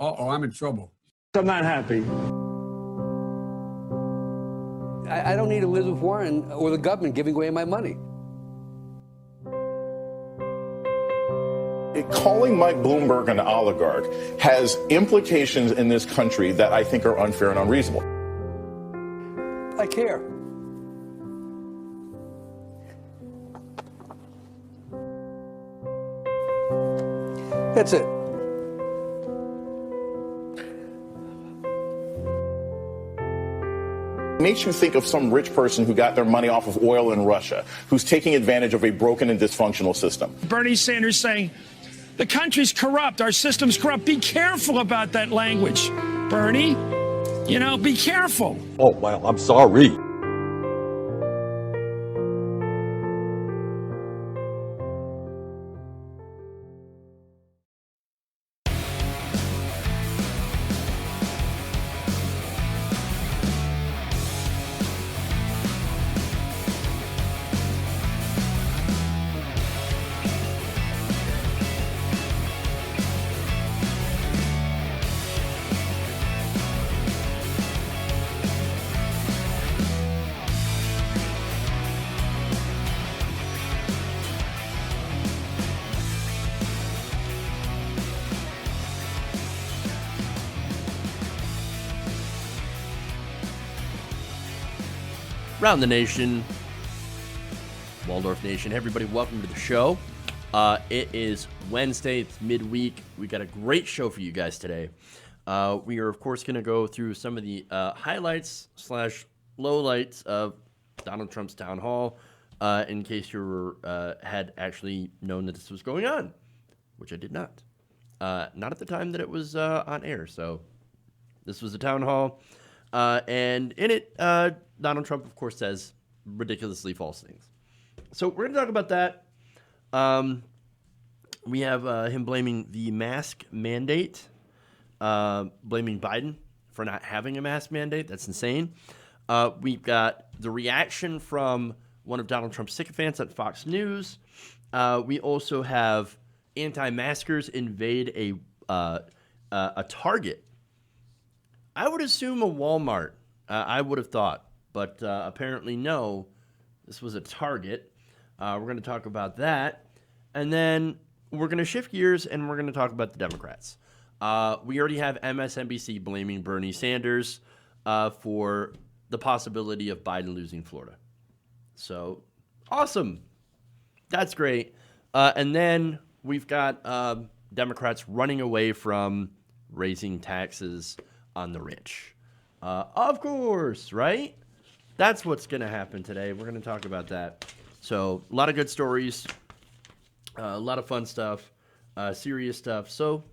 uh-oh, I'm in trouble. I'm not happy. I don't need Elizabeth Warren or the government giving away my money. Calling Mike Bloomberg an oligarch has implications in this country that I think are unfair and unreasonable. I care. That's it. It makes you think of some rich person who got their money off of oil in Russia, who's taking advantage of a broken and dysfunctional system. Bernie Sanders saying, the country's corrupt, our system's corrupt. Be careful about that language, Bernie. You know, be careful. Oh, well, I'm sorry. Around the nation, Waldorf Nation, everybody, welcome to the show. It is Wednesday, it's midweek. We got a great show for you guys today. We are, of course, going to go through some of the highlights / lowlights of Donald Trump's town hall, in case you had actually known that this was going on, which I did not. Not at the time that it was on air. So this was a town hall, and in it, Donald Trump, of course, says ridiculously false things. So we're going to talk about that. We have him blaming the mask mandate, blaming Biden for not having a mask mandate. That's insane. We've got the reaction from one of Donald Trump's sycophants at Fox News. We also have anti-maskers invade a Target. I would assume a Walmart. I would have thought. But apparently, no, this was a Target. We're going to talk about that. And then we're going to shift gears and we're going to talk about the Democrats. We already have MSNBC blaming Bernie Sanders for the possibility of Biden losing Florida. So, awesome. That's great. And then we've got Democrats running away from raising taxes on the rich. Of course, right? That's what's going to happen today. We're going to talk about that. So, a lot of good stories, a lot of fun stuff, serious stuff. So,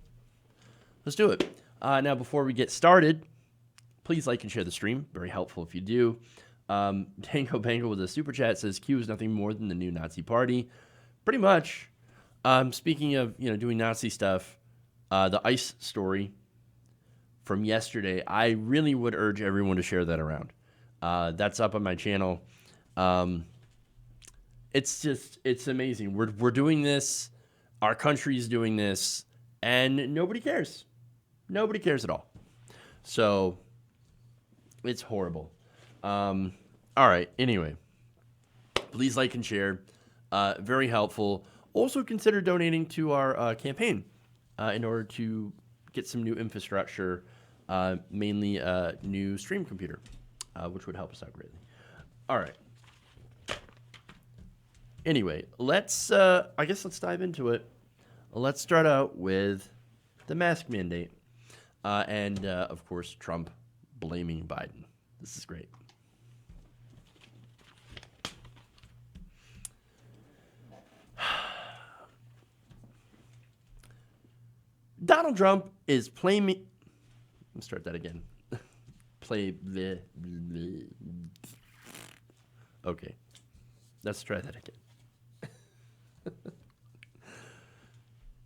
let's do it. Now, before we get started, please like and share the stream. Very helpful if you do. Tango Bango with a super chat says Q is nothing more than the new Nazi party. Pretty much. Speaking of doing Nazi stuff, the ICE story from yesterday, I really would urge everyone to share that around. That's up on my channel. It's amazing. We're doing this. Our country's doing this, and nobody cares. Nobody cares at all. So it's horrible. All right. Anyway, please like and share. Very helpful. Also consider donating to our campaign in order to get some new infrastructure, mainly a new stream computer, which would help us out greatly. All right. Anyway, let's dive into it. Let's start out with the mask mandate, and of course, Trump blaming Biden. This is great. Donald Trump is blaming. Let's start that again. Okay, let's try that again.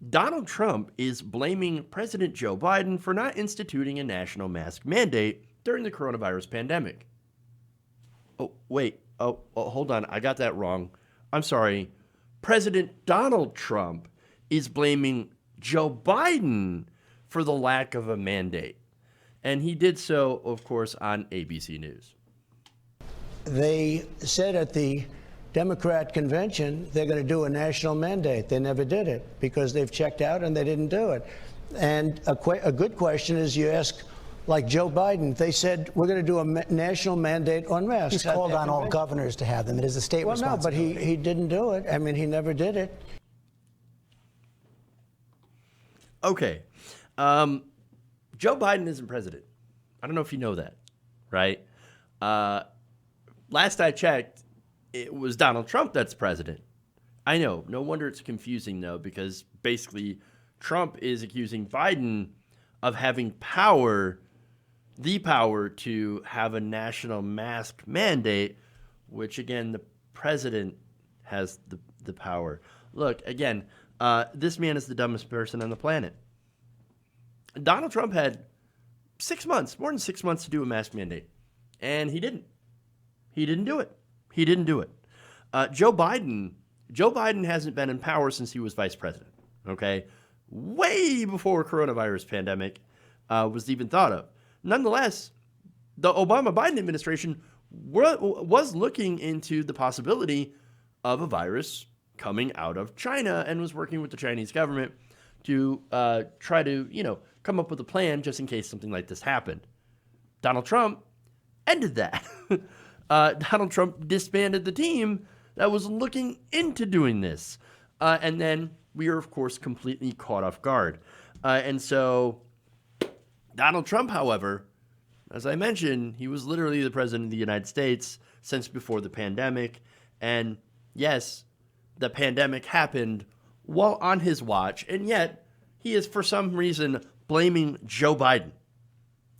Donald Trump is blaming President Joe Biden for not instituting a national mask mandate during the coronavirus pandemic. Oh, wait. Oh, hold on. I got that wrong. I'm sorry. President Donald Trump is blaming Joe Biden for the lack of a mandate. And he did so, of course, on ABC News. They said at the Democrat convention they're going to do a national mandate. They never did it because they've checked out and they didn't do it. And a good question is you ask, like Joe Biden, they said we're going to do a national mandate on masks. He's called on all governors to have them. It is a state responsibility. No, but he didn't do it. I mean, he never did it. Okay. Joe Biden isn't president. I don't know if you know that, right? Last I checked, it was Donald Trump that's president. I know. No wonder it's confusing, though, because basically Trump is accusing Biden of having power, the power to have a national mask mandate, which, again, the president has the power. Look, again, this man is the dumbest person on the planet. Donald Trump had 6 months, more than 6 months to do a mask mandate, and he didn't. He didn't do it. He didn't do it. Joe Biden hasn't been in power since he was vice president, okay? Way before coronavirus pandemic was even thought of. Nonetheless, the Obama-Biden administration was looking into the possibility of a virus coming out of China and was working with the Chinese government to try to, come up with a plan just in case something like this happened. Donald Trump ended that. Donald Trump disbanded the team that was looking into doing this. And then we are, of course, completely caught off guard. And so Donald Trump, however, as I mentioned, he was literally the president of the United States since before the pandemic. And yes, the pandemic happened while on his watch, and yet he is, for some reason, blaming Joe Biden.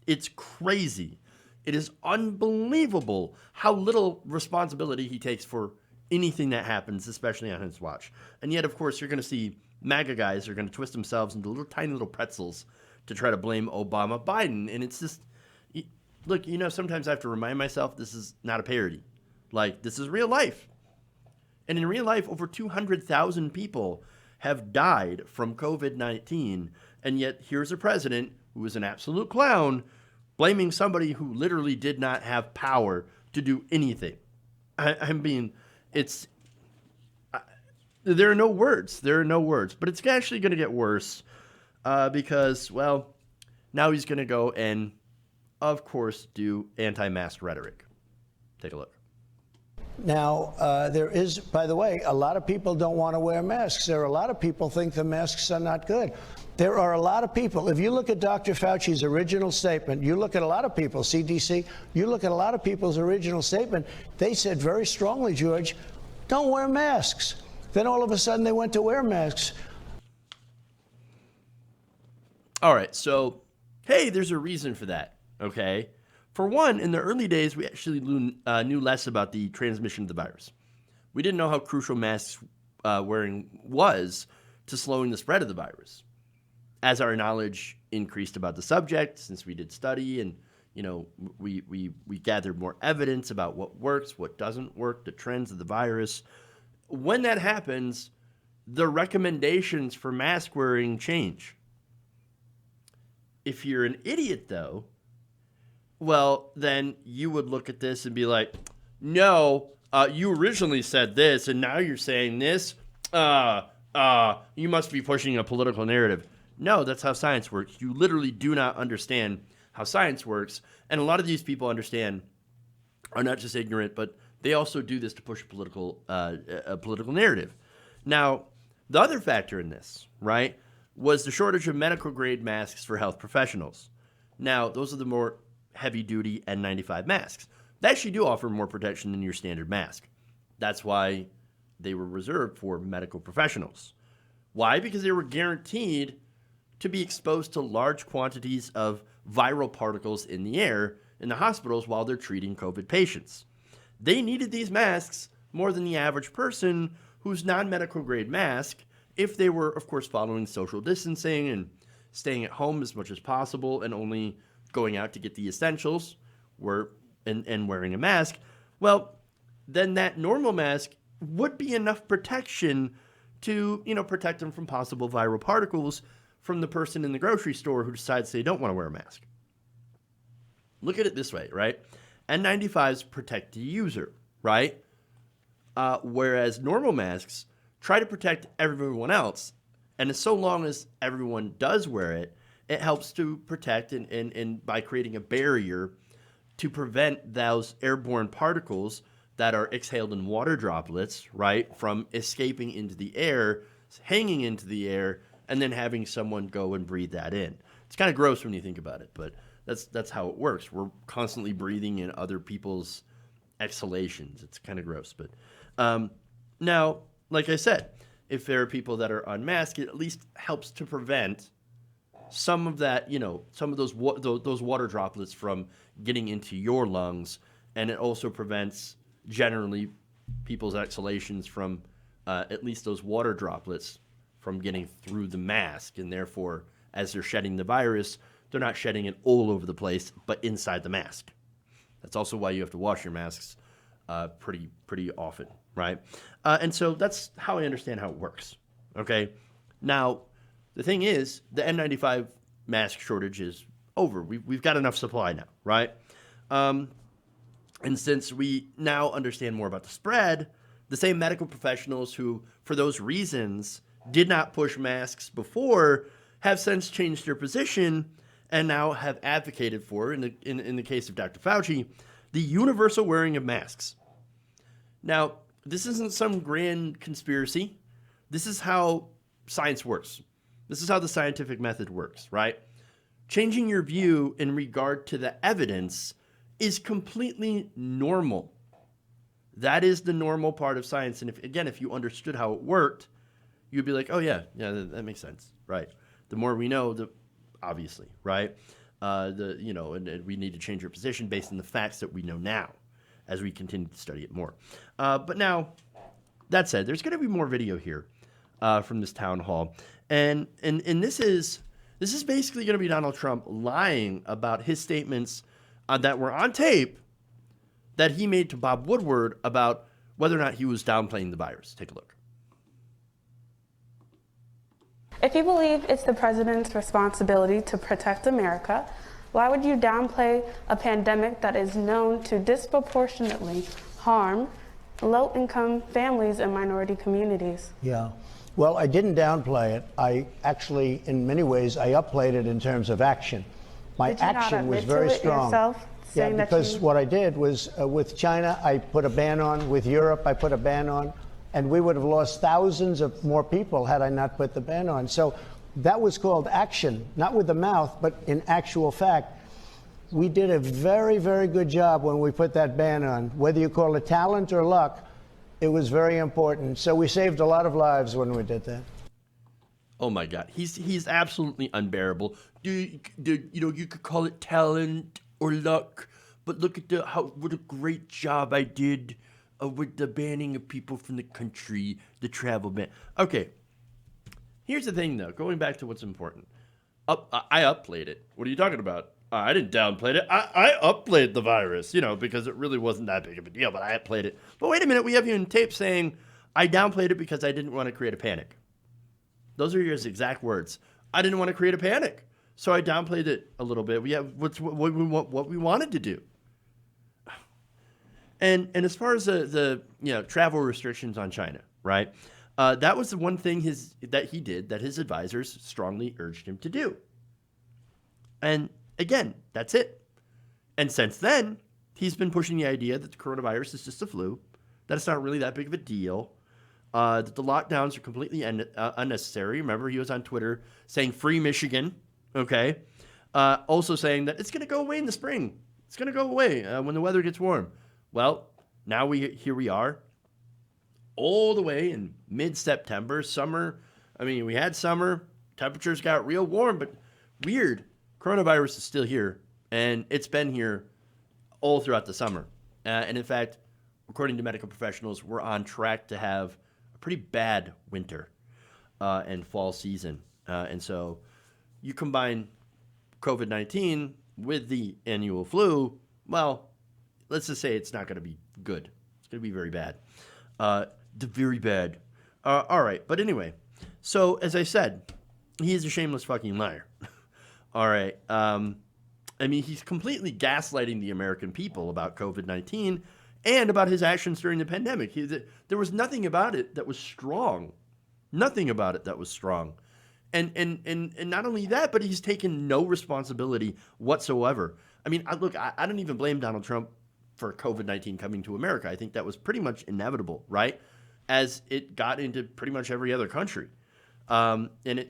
It's crazy. It is unbelievable how little responsibility he takes for anything that happens, especially on his watch. And yet, of course, you're going to see MAGA guys are going to twist themselves into tiny little pretzels to try to blame Obama Biden. And it's just, look, sometimes I have to remind myself this is not a parody. Like, this is real life. And in real life, over 200,000 people have died from COVID-19. And yet, here's a president who is an absolute clown blaming somebody who literally did not have power to do anything. I mean, there are no words. There are no words. But it's actually going to get worse because, well, now he's going to go and, of course, do anti-mask rhetoric. Take a look. Now, there is, by the way, a lot of people don't want to wear masks. There are a lot of people think the masks are not good. There are a lot of people. If you look at Dr. Fauci's original statement, you look at a lot of people, CDC, you look at a lot of people's original statement, they said very strongly, George, don't wear masks. Then all of a sudden they went to wear masks. All right, so, hey, there's a reason for that, okay? For one, in the early days, we actually knew less about the transmission of the virus. We didn't know how crucial masks wearing was to slowing the spread of the virus. As our knowledge increased about the subject, since we did study and, we gathered more evidence about what works, what doesn't work, the trends of the virus. When that happens, the recommendations for mask wearing change. If you're an idiot, though, well, then you would look at this and be like, no, you originally said this, and now you're saying this. You must be pushing a political narrative. No, that's how science works. You literally do not understand how science works. And a lot of these people are not just ignorant, but they also do this to push a political narrative. Now, the other factor in this, right, was the shortage of medical-grade masks for health professionals. Now, those are the more heavy-duty N95 masks. They actually do offer more protection than your standard mask. That's why they were reserved for medical professionals. Why? Because they were guaranteed to be exposed to large quantities of viral particles in the air in the hospitals while they're treating COVID patients. They needed these masks more than the average person whose non-medical grade mask, if they were, of course, following social distancing and staying at home as much as possible and only going out to get the essentials and wearing a mask, well, then that normal mask would be enough protection to, protect them from possible viral particles from the person in the grocery store who decides they don't want to wear a mask. Look at it this way, right? N95s protect the user, right? Whereas normal masks try to protect everyone else. And so long as everyone does wear it, it helps to protect and by creating a barrier to prevent those airborne particles that are exhaled in water droplets, right, from escaping into the air, hanging into the air, and then having someone go and breathe that in. It's kind of gross when you think about it, but that's how it works. We're constantly breathing in other people's exhalations. It's kind of gross, but now, like I said, if there are people that are unmasked, it at least helps to prevent some of that, some of those water droplets from getting into your lungs, and it also prevents generally people's exhalations from at least those water droplets from getting through the mask, and therefore, as they're shedding the virus, they're not shedding it all over the place, but inside the mask. That's also why you have to wash your masks pretty often, right? And so that's how I understand how it works. Okay, now the thing is, the N95 mask shortage is over. We've got enough supply now, right? And since we now understand more about the spread, the same medical professionals who, for those reasons, did not push masks before have since changed their position and now have advocated for, in the case of Dr. Fauci, the universal wearing of masks. Now, this isn't some grand conspiracy. This is how science works. This is how the scientific method works, right? Changing your view in regard to the evidence is completely normal. That is the normal part of science. And if you understood how it worked, you'd be like, oh yeah, that makes sense, right? The more we know, obviously, right? And we need to change our position based on the facts that we know now as we continue to study it more. But now, that said, there's going to be more video here from this town hall. And this is basically going to be Donald Trump lying about his statements that were on tape that he made to Bob Woodward about whether or not he was downplaying the virus. Take a look. If you believe it's the president's responsibility to protect America, why would you downplay a pandemic that is known to disproportionately harm low-income families and minority communities? Yeah. Well, I didn't downplay it. I actually, in many ways, I upplayed it in terms of action. My action was very strong. Yeah, because what I did was with China, I put a ban on. With Europe, I put a ban on. And we would have lost thousands of more people had I not put the ban on. So that was called action, not with the mouth, but in actual fact. We did a very, very good job when we put that ban on. Whether you call it talent or luck, it was very important. So we saved a lot of lives when we did that. Oh my God, he's absolutely unbearable. You could call it talent or luck, but look at what a great job I did with the banning of people from the country, the travel ban. Okay, here's the thing though. Going back to what's important, I upplayed it. What are you talking about? I didn't downplay it. I upplayed the virus, because it really wasn't that big of a deal, but I upplayed it. But wait a minute, we have you in tape saying I downplayed it because I didn't want to create a panic. Those are your exact words. I didn't want to create a panic, so I downplayed it a little bit. We have what we wanted to do. And as far as the travel restrictions on China, right? That was the one thing that he did that his advisors strongly urged him to do. And again, that's it. And since then, he's been pushing the idea that the coronavirus is just a flu, that it's not really that big of a deal, that the lockdowns are completely unnecessary. Remember, he was on Twitter saying free Michigan, okay? Also saying that it's going to go away in the spring. It's going to go away when the weather gets warm. Well, now here we are, all the way in mid-September, summer. I mean, we had summer, temperatures got real warm, but weird. Coronavirus is still here, and it's been here all throughout the summer. And in fact, according to medical professionals, we're on track to have a pretty bad winter and fall season. And so you combine COVID-19 with the annual flu, well, let's just say it's not going to be good. It's going to be very bad. Very bad. All right. But anyway, so as I said, he is a shameless fucking liar. All right. I mean, he's completely gaslighting the American people about COVID-19 and about his actions during the pandemic. There was nothing about it that was strong. Nothing about it that was strong. And not only that, but he's taken no responsibility whatsoever. I mean, look, I don't even blame Donald Trump for COVID-19 coming to America. I think that was pretty much inevitable, right? As it got into pretty much every other country.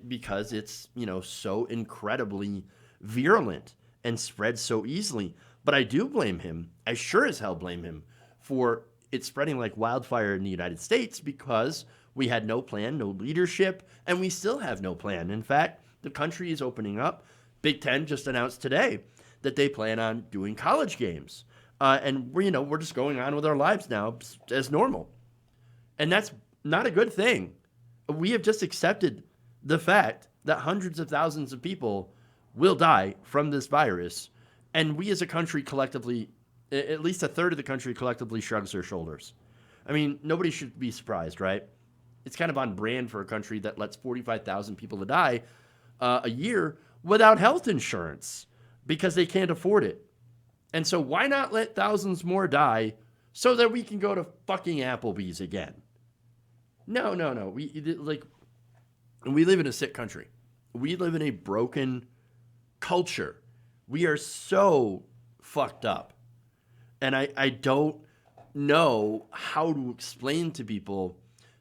Because it's, so incredibly virulent and spreads so easily. But I do blame him. I sure as hell blame him for it spreading like wildfire in the United States because we had no plan, no leadership, and we still have no plan. In fact, the country is opening up. Big Ten just announced today that they plan on doing college games. And we're just going on with our lives now as normal. And that's not a good thing. We have just accepted the fact that hundreds of thousands of people will die from this virus. And we as a country collectively, at least a third of the country collectively shrugs their shoulders. I mean, nobody should be surprised, right? It's kind of on brand for a country that lets 45,000 people to die a year without health insurance because they can't afford it. And so why not let thousands more die so that we can go to fucking Applebee's again? No. We live in a sick country. We live in a broken culture. We are so fucked up. And I don't know how to explain to people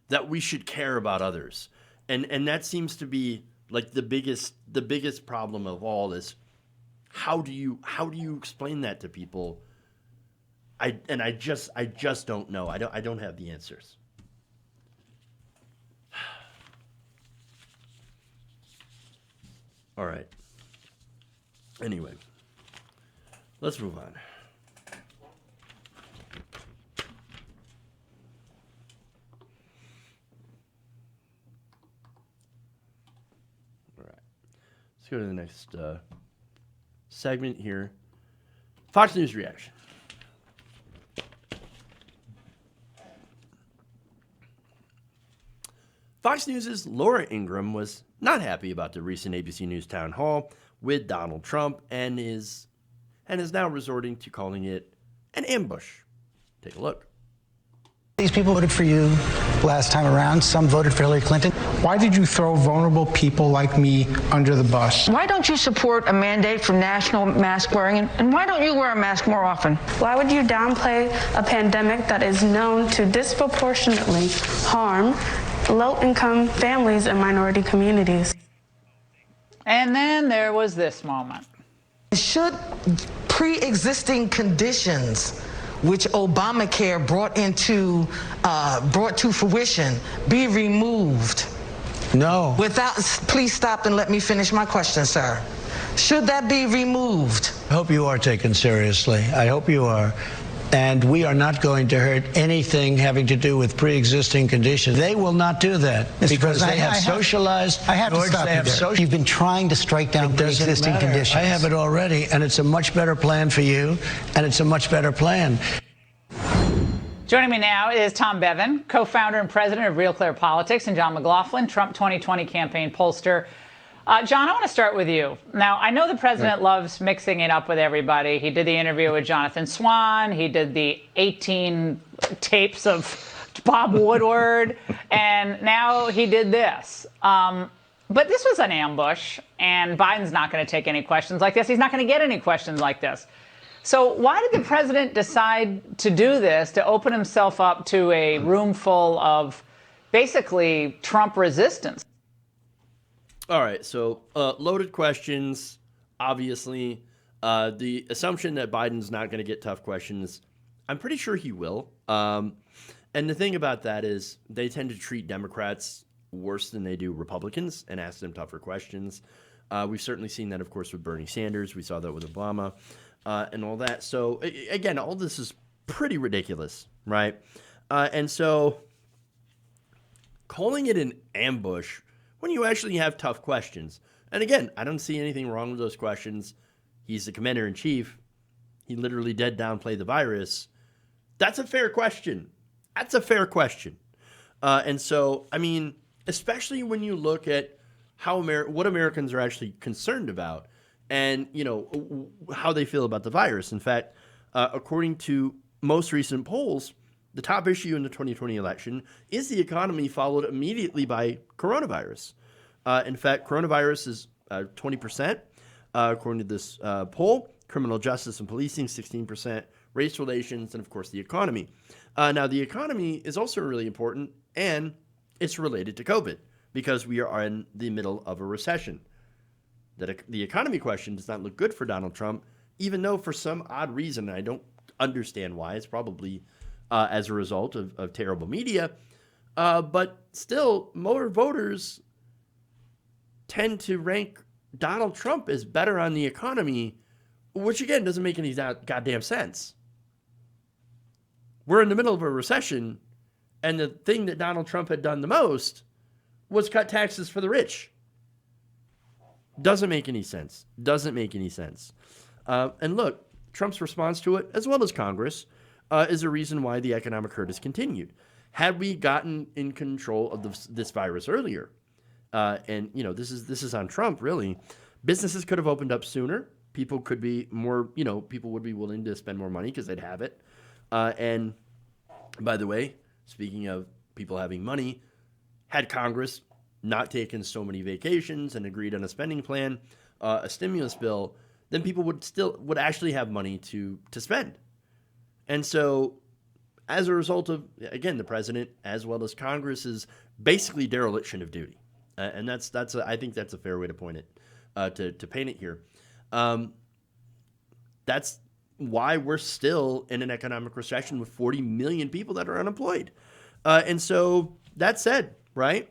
that we should care about others. And that seems to be like the biggest problem of all is how do you explain that to people? I just don't know. I don't have the answers. All right. Anyway, let's move on. All right. Let's go to the next segment here. Fox News reaction. Fox News' Laura Ingraham was not happy about the recent ABC News town hall with Donald Trump and is now resorting to calling it an ambush. Take a look. These people voted for you last time around. Some voted for Hillary Clinton. Why did you throw vulnerable people like me under the bus? Why don't you support a mandate for national mask wearing? And why don't you wear a mask more often? Why would you downplay a pandemic that is known to disproportionately harm low-income families and minority communities? And then there was this moment. Should pre-existing conditions which Obamacare brought to fruition be removed? No. Please stop and let me finish my question, sir. Should that be removed? I hope you are taken seriously. I hope you are. And we are not going to hurt anything having to do with pre-existing conditions. They will not do that because they have socialized. I have to stop you there. You've been trying to strike down pre-existing conditions. I have it already, and it's a much better plan for you, and it's a much better plan. Joining me now is Tom Bevan, co-founder and president of Real Clear Politics, and John McLaughlin, Trump 2020 campaign pollster. John, I want to start with you. Now, I know the president loves mixing it up with everybody. He did the interview with Jonathan Swan. He did the 18 tapes of Bob Woodward. And now he did this. But this was an ambush, and Biden's not going to take any questions like this. He's not going to get any questions like this. So why did the president decide to do this, to open himself up to a room full of basically Trump resistance? All right, so loaded questions, obviously. The assumption that Biden's not going to get tough questions, I'm pretty sure he will. And the thing about that is they tend to treat Democrats worse than they do Republicans and ask them tougher questions. We've certainly seen that, of course, with Bernie Sanders. We saw that with Obama and all that. So, again, all this is pretty ridiculous, right? And so calling it an ambush when you actually have tough questions. And again, I don't see anything wrong with those questions. He's the commander-in-chief. He literally did downplay the virus. That's a fair question. And so, I mean, especially when you look at what Americans are actually concerned about, and how they feel about the virus. In fact, according to most recent polls, the top issue in the 2020 election is the economy, followed immediately by coronavirus. In fact, coronavirus is 20%, according to this poll. Criminal justice and policing, 16%. Race relations, and of course the economy. Now, the economy is also really important, and it's related to COVID because we are in the middle of a recession. The economy question does not look good for Donald Trump, even though for some odd reason, and I don't understand why, it's probably as a result of terrible media, but still, more voters tend to rank Donald Trump as better on the economy, which again doesn't make any goddamn sense. We're in the middle of a recession, and the thing that Donald Trump had done the most was cut taxes for the rich. Doesn't make any sense. Doesn't make any sense. And look, Trump's response to it, as well as Congress, is a reason why the economic hurt has continued. Had we gotten in control of this virus earlier, and this is on Trump really, businesses could have opened up sooner. People could be more, people would be willing to spend more money because they'd have it. And by the way, speaking of people having money, had Congress not taken so many vacations and agreed on a spending plan, a stimulus bill, then people would actually have money to spend. And so as a result of, again, the president as well as Congress's basically dereliction of duty. And I think that's a fair way to point it, to paint it here. That's why we're still in an economic recession with 40 million people that are unemployed. And so that said, right,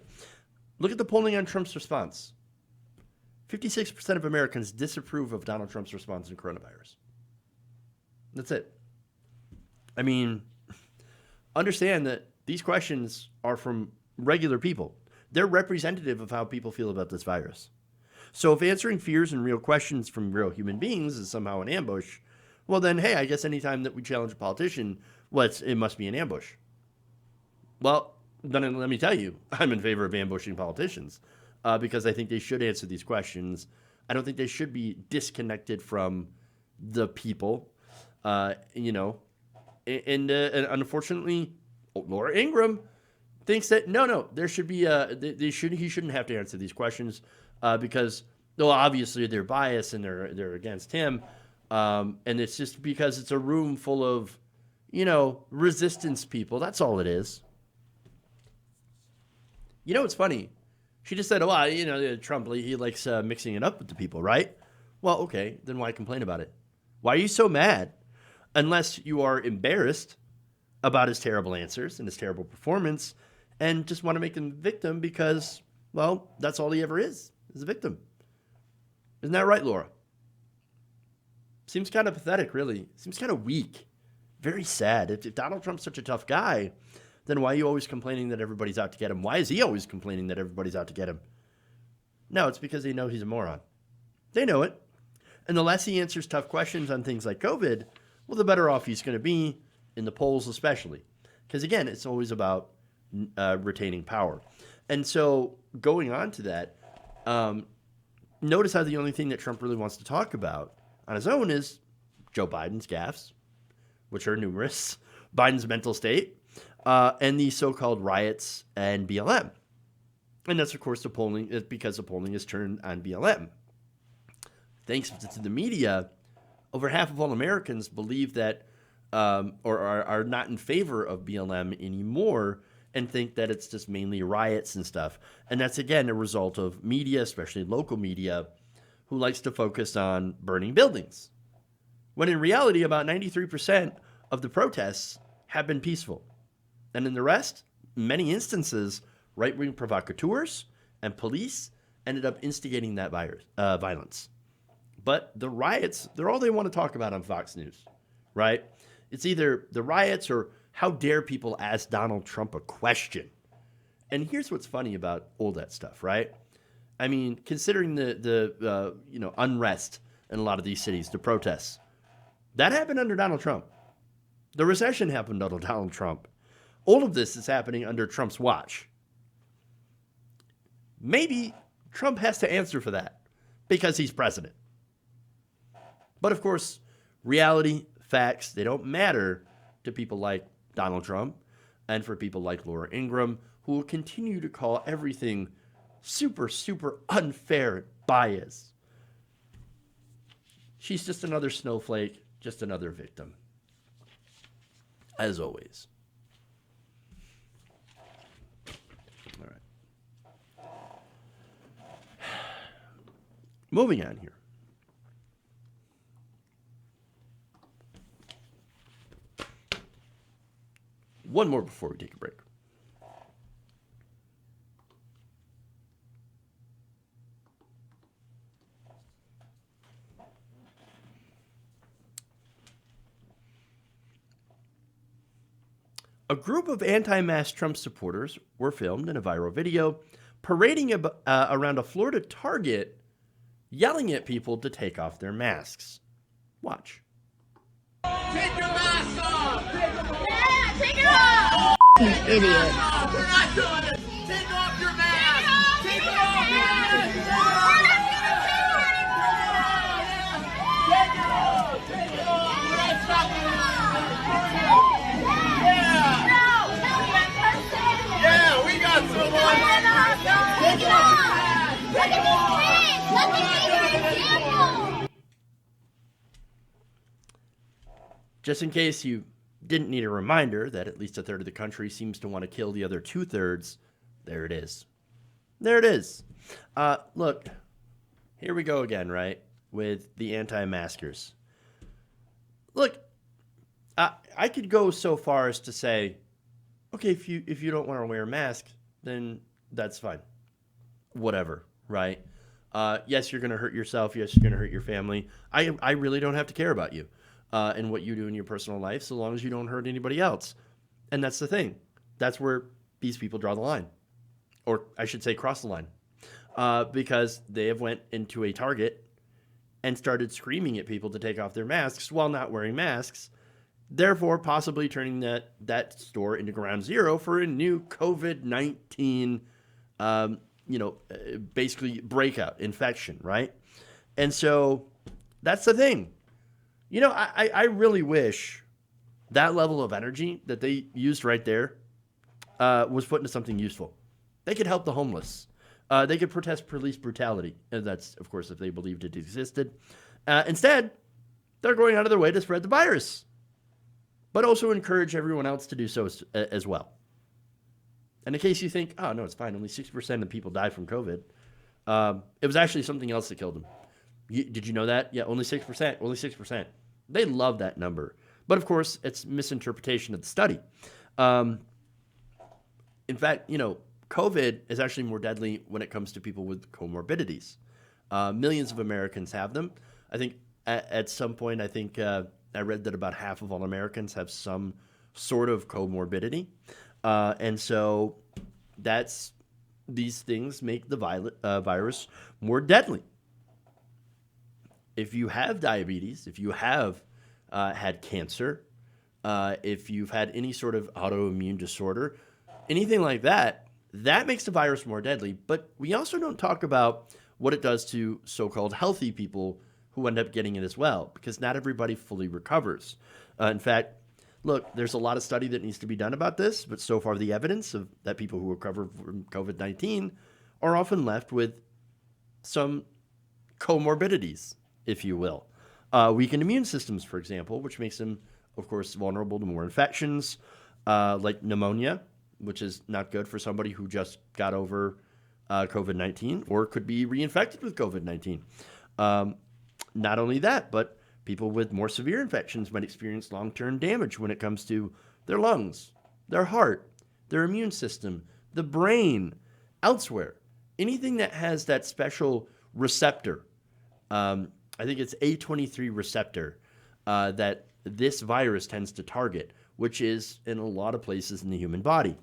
look at the polling on Trump's response. 56% of Americans disapprove of Donald Trump's response to coronavirus. That's it. I mean, understand that these questions are from regular people. They're representative of how people feel about this virus. So if answering fears and real questions from real human beings is somehow an ambush, well then, hey, I guess anytime that we challenge a politician, it must be an ambush. Well, then let me tell you, I'm in favor of ambushing politicians because I think they should answer these questions. I don't think they should be disconnected from the people, And unfortunately, Laura Ingraham thinks that no, there should be he shouldn't have to answer these questions because, well, obviously they're biased and they're against him, and it's just because it's a room full of, resistance people. That's all it is. It's funny. She just said, well, Trump, he likes mixing it up with the people, right? Well, okay, then why complain about it? Why are you so mad? Unless you are embarrassed about his terrible answers and his terrible performance and just want to make him a victim because, well, that's all he ever is a victim. Isn't that right, Laura? Seems kind of pathetic, really. Seems kind of weak. Very sad. If Donald Trump's such a tough guy, then why are you always complaining that everybody's out to get him? Why is he always complaining that everybody's out to get him? No, it's because they know he's a moron. They know it. And the less he answers tough questions on things like COVID, well, the better off he's going to be in the polls especially. Because, again, it's always about retaining power. And so going on to that, notice how the only thing that Trump really wants to talk about on his own is Joe Biden's gaffes, which are numerous, Biden's mental state, and the so-called riots and BLM. And that's, of course, the polling, because the polling is turned on BLM. Thanks to the media, over half of all Americans believe that or are not in favor of BLM anymore and think that it's just mainly riots and stuff. And that's, again, a result of media, especially local media, who likes to focus on burning buildings. When in reality, about 93% of the protests have been peaceful. And in the rest, many instances, right-wing provocateurs and police ended up instigating that violence. But the riots, they're all they want to talk about on Fox News, right? It's either the riots or how dare people ask Donald Trump a question. And here's what's funny about all that stuff, right? I mean, considering the unrest in a lot of these cities, the protests, that happened under Donald Trump. The recession happened under Donald Trump. All of this is happening under Trump's watch. Maybe Trump has to answer for that because he's president. But of course, reality, facts, they don't matter to people like Donald Trump and for people like Laura Ingraham, who will continue to call everything super, super unfair and biased. She's just another snowflake, just another victim. As always. All right. Moving on here. One more before we take a break. A group of anti-mask Trump supporters were filmed in a viral video parading around a Florida Target, yelling at people to take off their masks. Watch. Take your mask off! Yeah, take it off! You idiot. We're not doing it! Take off your mask! Take it off! Take it off! Take it off! Take it off! We're not stopping it! Yeah, we got someone! Take it off! Take it off! Let me take an example! Just in case you didn't need a reminder that at least a third of the country seems to want to kill the other 2/3, there it is. There it is. Look, here we go again, right, with the anti-maskers. Look, I could go so far as to say, okay, if you don't want to wear a mask, then that's fine. Whatever, right? Yes, you're going to hurt yourself. Yes, you're going to hurt your family. I really don't have to care about you. And what you do in your personal life, so long as you don't hurt anybody else. And that's the thing. That's where these people draw the line. Or I should say cross the line. Because they have went into a Target and started screaming at people to take off their masks while not wearing masks, therefore possibly turning that store into ground zero for a new COVID-19, basically breakout infection, right? And so that's the thing. I really wish that level of energy that they used right there was put into something useful. They could help the homeless. They could protest police brutality. And that's, of course, if they believed it existed. Instead, they're going out of their way to spread the virus, but also encourage everyone else to do so as well. And in case you think, oh, no, it's fine. Only 60% of people died from COVID. It was actually something else that killed them. Did you know that? Yeah, only 6%. Only 6%. They love that number. But, of course, it's misinterpretation of the study. In fact, COVID is actually more deadly when it comes to people with comorbidities. Millions of Americans have them. I think at some point, I read that about half of all Americans have some sort of comorbidity. And so these things make the virus more deadly. If you have diabetes, if you have had cancer, if you've had any sort of autoimmune disorder, anything like that, that makes the virus more deadly. But we also don't talk about what it does to so-called healthy people who end up getting it as well, because not everybody fully recovers. In fact, look, there's a lot of study that needs to be done about this, but so far the evidence of that people who recover from COVID-19 are often left with some comorbidities, if you will. Weakened immune systems, for example, which makes them, of course, vulnerable to more infections, like pneumonia, which is not good for somebody who just got over COVID-19 or could be reinfected with COVID-19. Not only that, but people with more severe infections might experience long-term damage when it comes to their lungs, their heart, their immune system, the brain, elsewhere. Anything that has that special receptor, I think it's A23 receptor, that this virus tends to target, which is in a lot of places in the human body.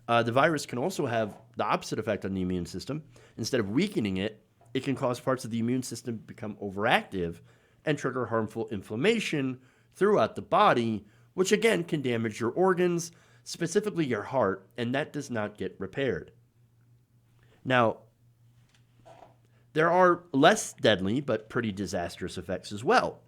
The virus can also have the opposite effect on the immune system. Instead of weakening it, it can cause parts of the immune system to become overactive and trigger harmful inflammation throughout the body, which again can damage your organs, specifically your heart, and that does not get repaired. Now, there are less deadly but pretty disastrous effects as well.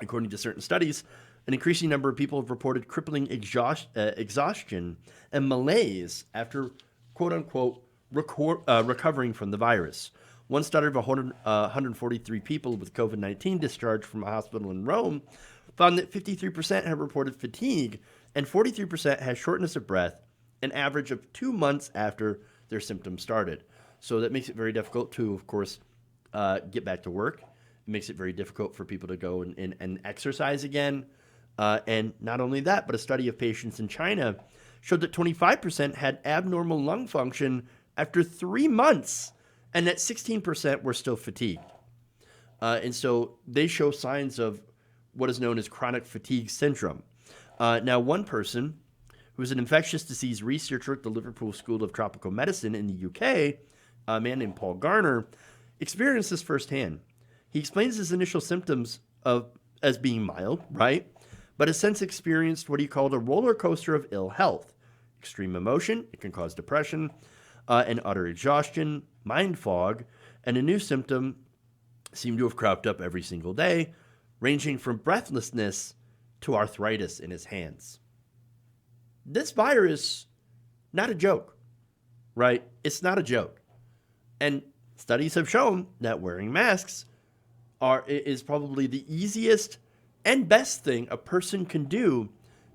According to certain studies, an increasing number of people have reported crippling exhaustion and malaise after, quote-unquote, recovering from the virus. One study of 143 people with COVID-19 discharged from a hospital in Rome found that 53% had reported fatigue and 43% had shortness of breath, an average of 2 months after their symptoms started. So that makes it very difficult to, of course, get back to work. It makes it very difficult for people to go and exercise again. And not only that, but a study of patients in China showed that 25% had abnormal lung function after 3 months, and that 16% were still fatigued. And so they show signs of what is known as chronic fatigue syndrome. Now, one person who is an infectious disease researcher at the Liverpool School of Tropical Medicine in the UK, a man named Paul Garner, experienced this firsthand. He explains his initial symptoms as being mild, right? But has since experienced what he called a roller coaster of ill health. Extreme emotion, it can cause depression, and utter exhaustion, mind fog, and a new symptom seemed to have cropped up every single day, ranging from breathlessness to arthritis in his hands. This virus, not a joke, right? It's not a joke. And studies have shown that wearing masks is probably the easiest and best thing a person can do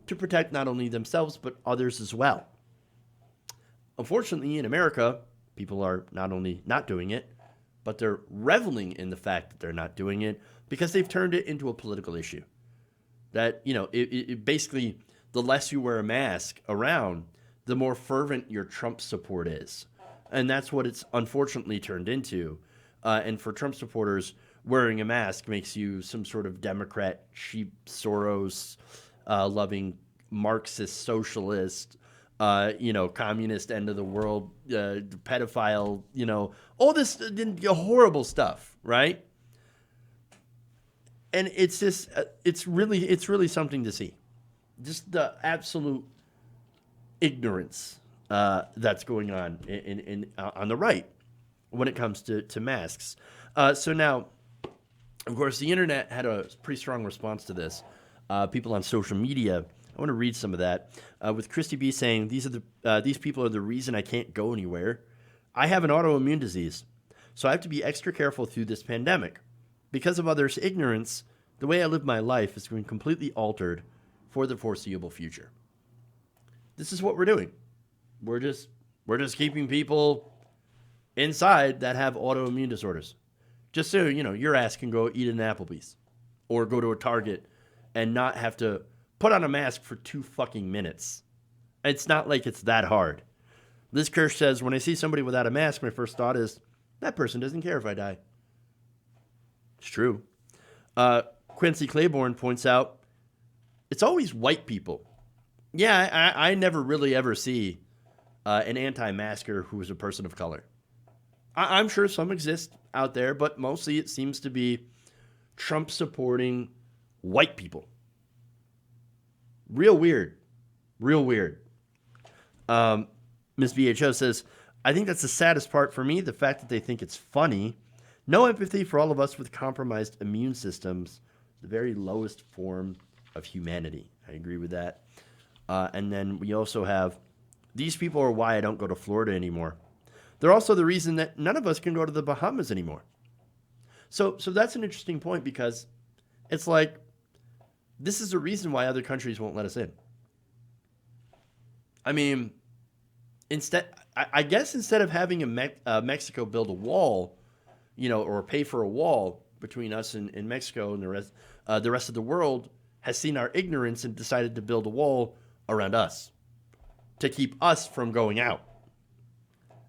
to protect not only themselves, but others as well. Unfortunately, in America, people are not only not doing it, but they're reveling in the fact that they're not doing it because they've turned it into a political issue. That, it basically, the less you wear a mask around, the more fervent your Trump support is. And that's what it's unfortunately turned into. And for Trump supporters, wearing a mask makes you some sort of Democrat, cheap Soros, loving Marxist, socialist, communist, end of the world, pedophile, all this horrible stuff, right? And it's just, it's really something to see. Just the absolute ignorance that's going on on the right when it comes to masks. So now, of course, the internet had a pretty strong response to this. People on social media, I want to read some of that. With Christy B saying, these people are the reason I can't go anywhere. I have an autoimmune disease, so I have to be extra careful through this pandemic. Because of others' ignorance, the way I live my life is being completely altered for the foreseeable future. This is what we're doing. We're just keeping people inside that have autoimmune disorders. Just so, your ass can go eat an Applebee's or go to a Target and not have to put on a mask for 2 fucking minutes. It's not like it's that hard. Liz Kirsch says, when I see somebody without a mask, my first thought is, that person doesn't care if I die. It's true. Quincy Claiborne points out, it's always white people. Yeah, I never really ever see an anti-masker who is a person of color. I'm sure some exist out there, but mostly it seems to be Trump-supporting white people. Real weird. Real weird. Ms. VHO says, I think that's the saddest part for me, the fact that they think it's funny. No empathy for all of us with compromised immune systems, the very lowest form of humanity. I agree with that. And then we also have, these people are why I don't go to Florida anymore. They're also the reason that none of us can go to the Bahamas anymore. So that's an interesting point because it's like, this is the reason why other countries won't let us in. I mean, I guess instead of having Mexico build a wall, or pay for a wall between us and Mexico and the rest of the world has seen our ignorance and decided to build a wall around us to keep us from going out.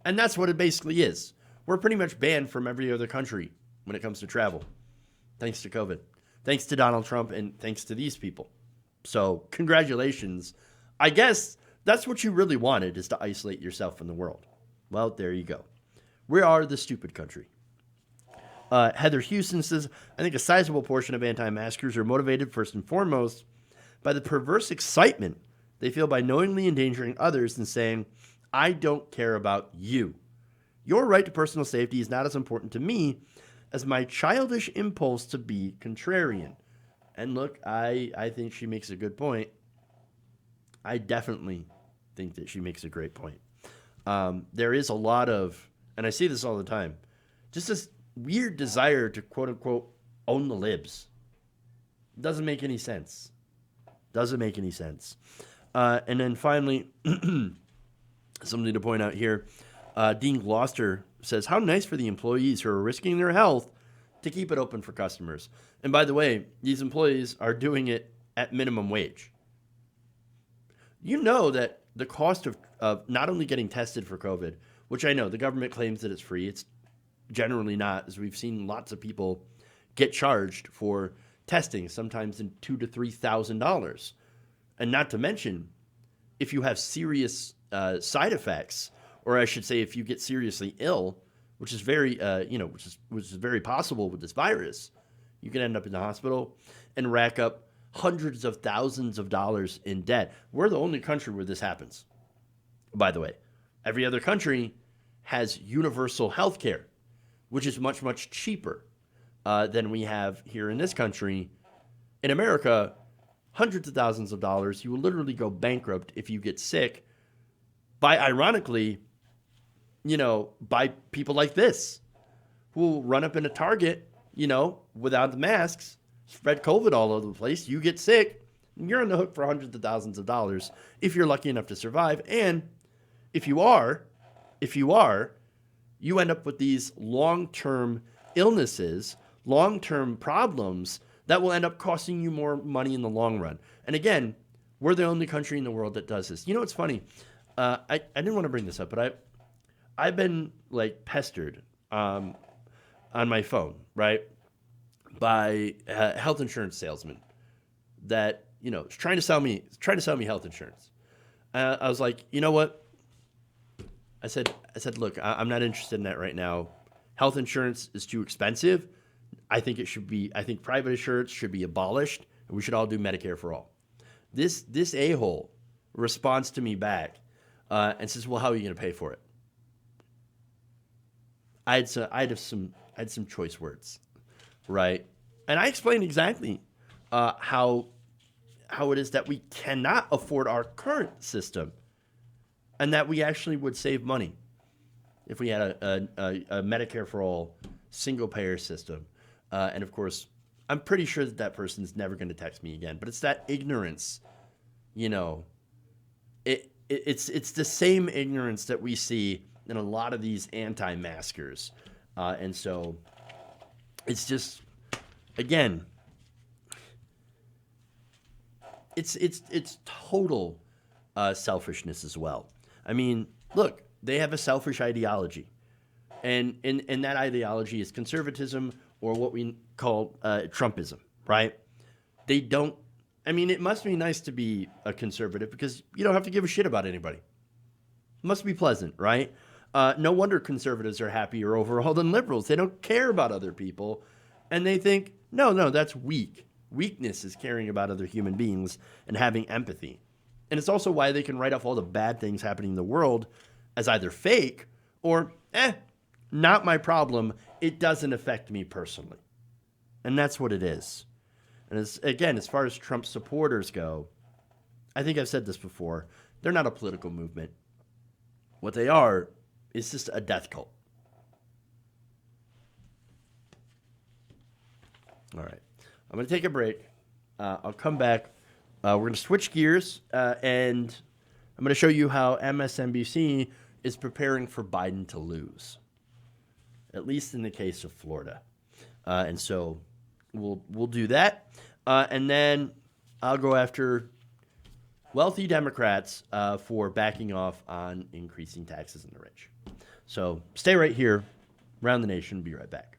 And that's what it basically is. We're pretty much banned from every other country when it comes to travel, thanks to COVID, thanks to Donald Trump, and thanks to these people. So congratulations. I guess that's what you really wanted, is to isolate yourself from the world. Well, there you go. We are the stupid country. Heather Houston says, I think a sizable portion of anti-maskers are motivated first and foremost by the perverse excitement they feel by knowingly endangering others and saying, I don't care about you. Your right to personal safety is not as important to me as my childish impulse to be contrarian. And look, I think she makes a good point. I definitely think that she makes a great point. There is a lot of, and I see this all the time, just this weird desire to quote unquote own the libs. Doesn't make any sense. Doesn't make any sense. And then finally, something to point out here. Dean Gloucester says, how nice for the employees who are risking their health to keep it open for customers. And by the way, these employees are doing it at minimum wage. You know that the cost of not only getting tested for COVID, which I know the government claims that it's free. It's generally not, as we've seen lots of people get charged for testing, sometimes in $2,000 to $3,000. And not to mention, if you have serious side effects, or I should say, if you get seriously ill, which is very, which is very possible with this virus, you can end up in the hospital and rack up hundreds of thousands of dollars in debt. We're the only country where this happens, by the way. Every other country has universal health care, which is much, much cheaper than we have here in this country. In America, hundreds of thousands of dollars. You will literally go bankrupt if you get sick by, ironically, by people like this who will run up in a Target, without the masks, spread COVID all over the place. You get sick, and you're on the hook for hundreds of thousands of dollars if you're lucky enough to survive. And if you are, you end up with these long-term illnesses, long-term problems that will end up costing you more money in the long run. And again, we're the only country in the world that does this. It's funny. I didn't want to bring this up, but I've been pestered on my phone, right, by a health insurance salesman that is trying to sell me health insurance. I was like, you know what? I said, look, I'm not interested in that right now. Health insurance is too expensive. I think private insurance should be abolished, and we should all do Medicare for all. This a-hole responds to me back and says, well, how are you going to pay for it? I had some choice words, right? And I explained exactly how it is that we cannot afford our current system, and that we actually would save money if we had a Medicare for all single payer system. And of course, I'm pretty sure that person is never going to text me again. But it's that ignorance, it's the same ignorance that we see in a lot of these anti-maskers. And so it's just, again, it's total selfishness as well. I mean, look, they have a selfish ideology. And that ideology is conservatism, or what we call Trumpism, right? They don't, it must be nice to be a conservative because you don't have to give a shit about anybody. It must be pleasant, right? No wonder conservatives are happier overall than liberals. They don't care about other people, and they think, no, that's weak. Weakness is caring about other human beings and having empathy. And it's also why they can write off all the bad things happening in the world as either fake or, not my problem. It doesn't affect me personally. And that's what it is. And as far as Trump supporters go, I think I've said this before, they're not a political movement. What they are is just a death cult. All right. I'm going to take a break. I'll come back. We're going to switch gears, and I'm going to show you how MSNBC is preparing for Biden to lose, at least in the case of Florida. And so we'll do that. And then I'll go after wealthy Democrats for backing off on increasing taxes on the rich. So stay right here. Round the Nation. Be right back.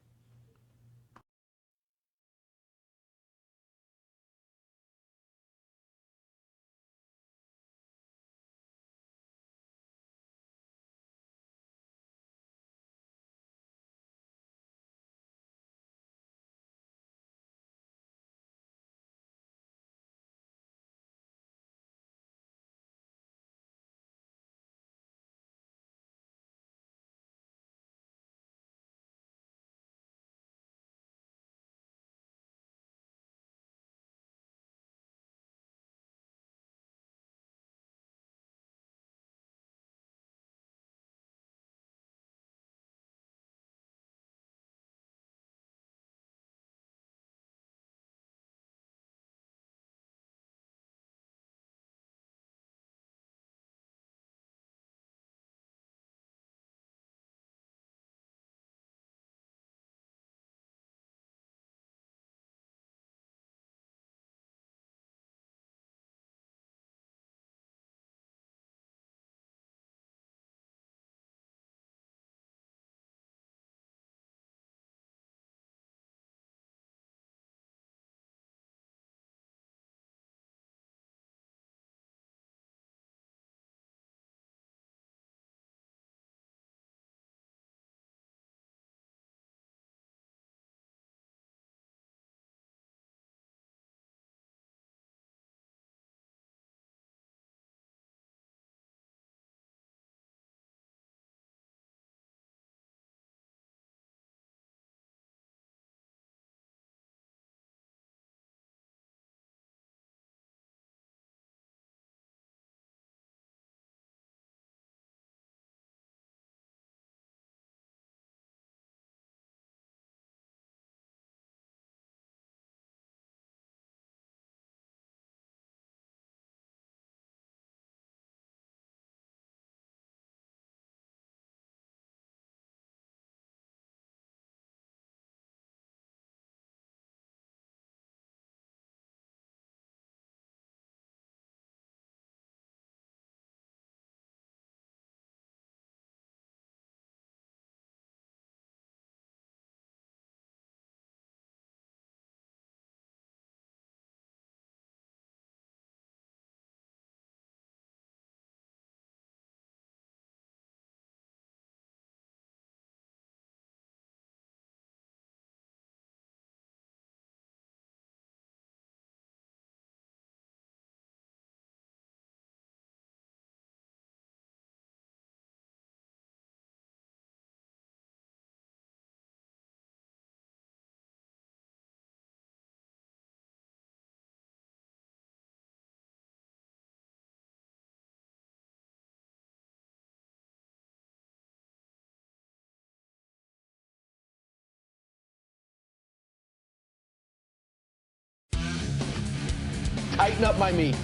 Tighten up my meat.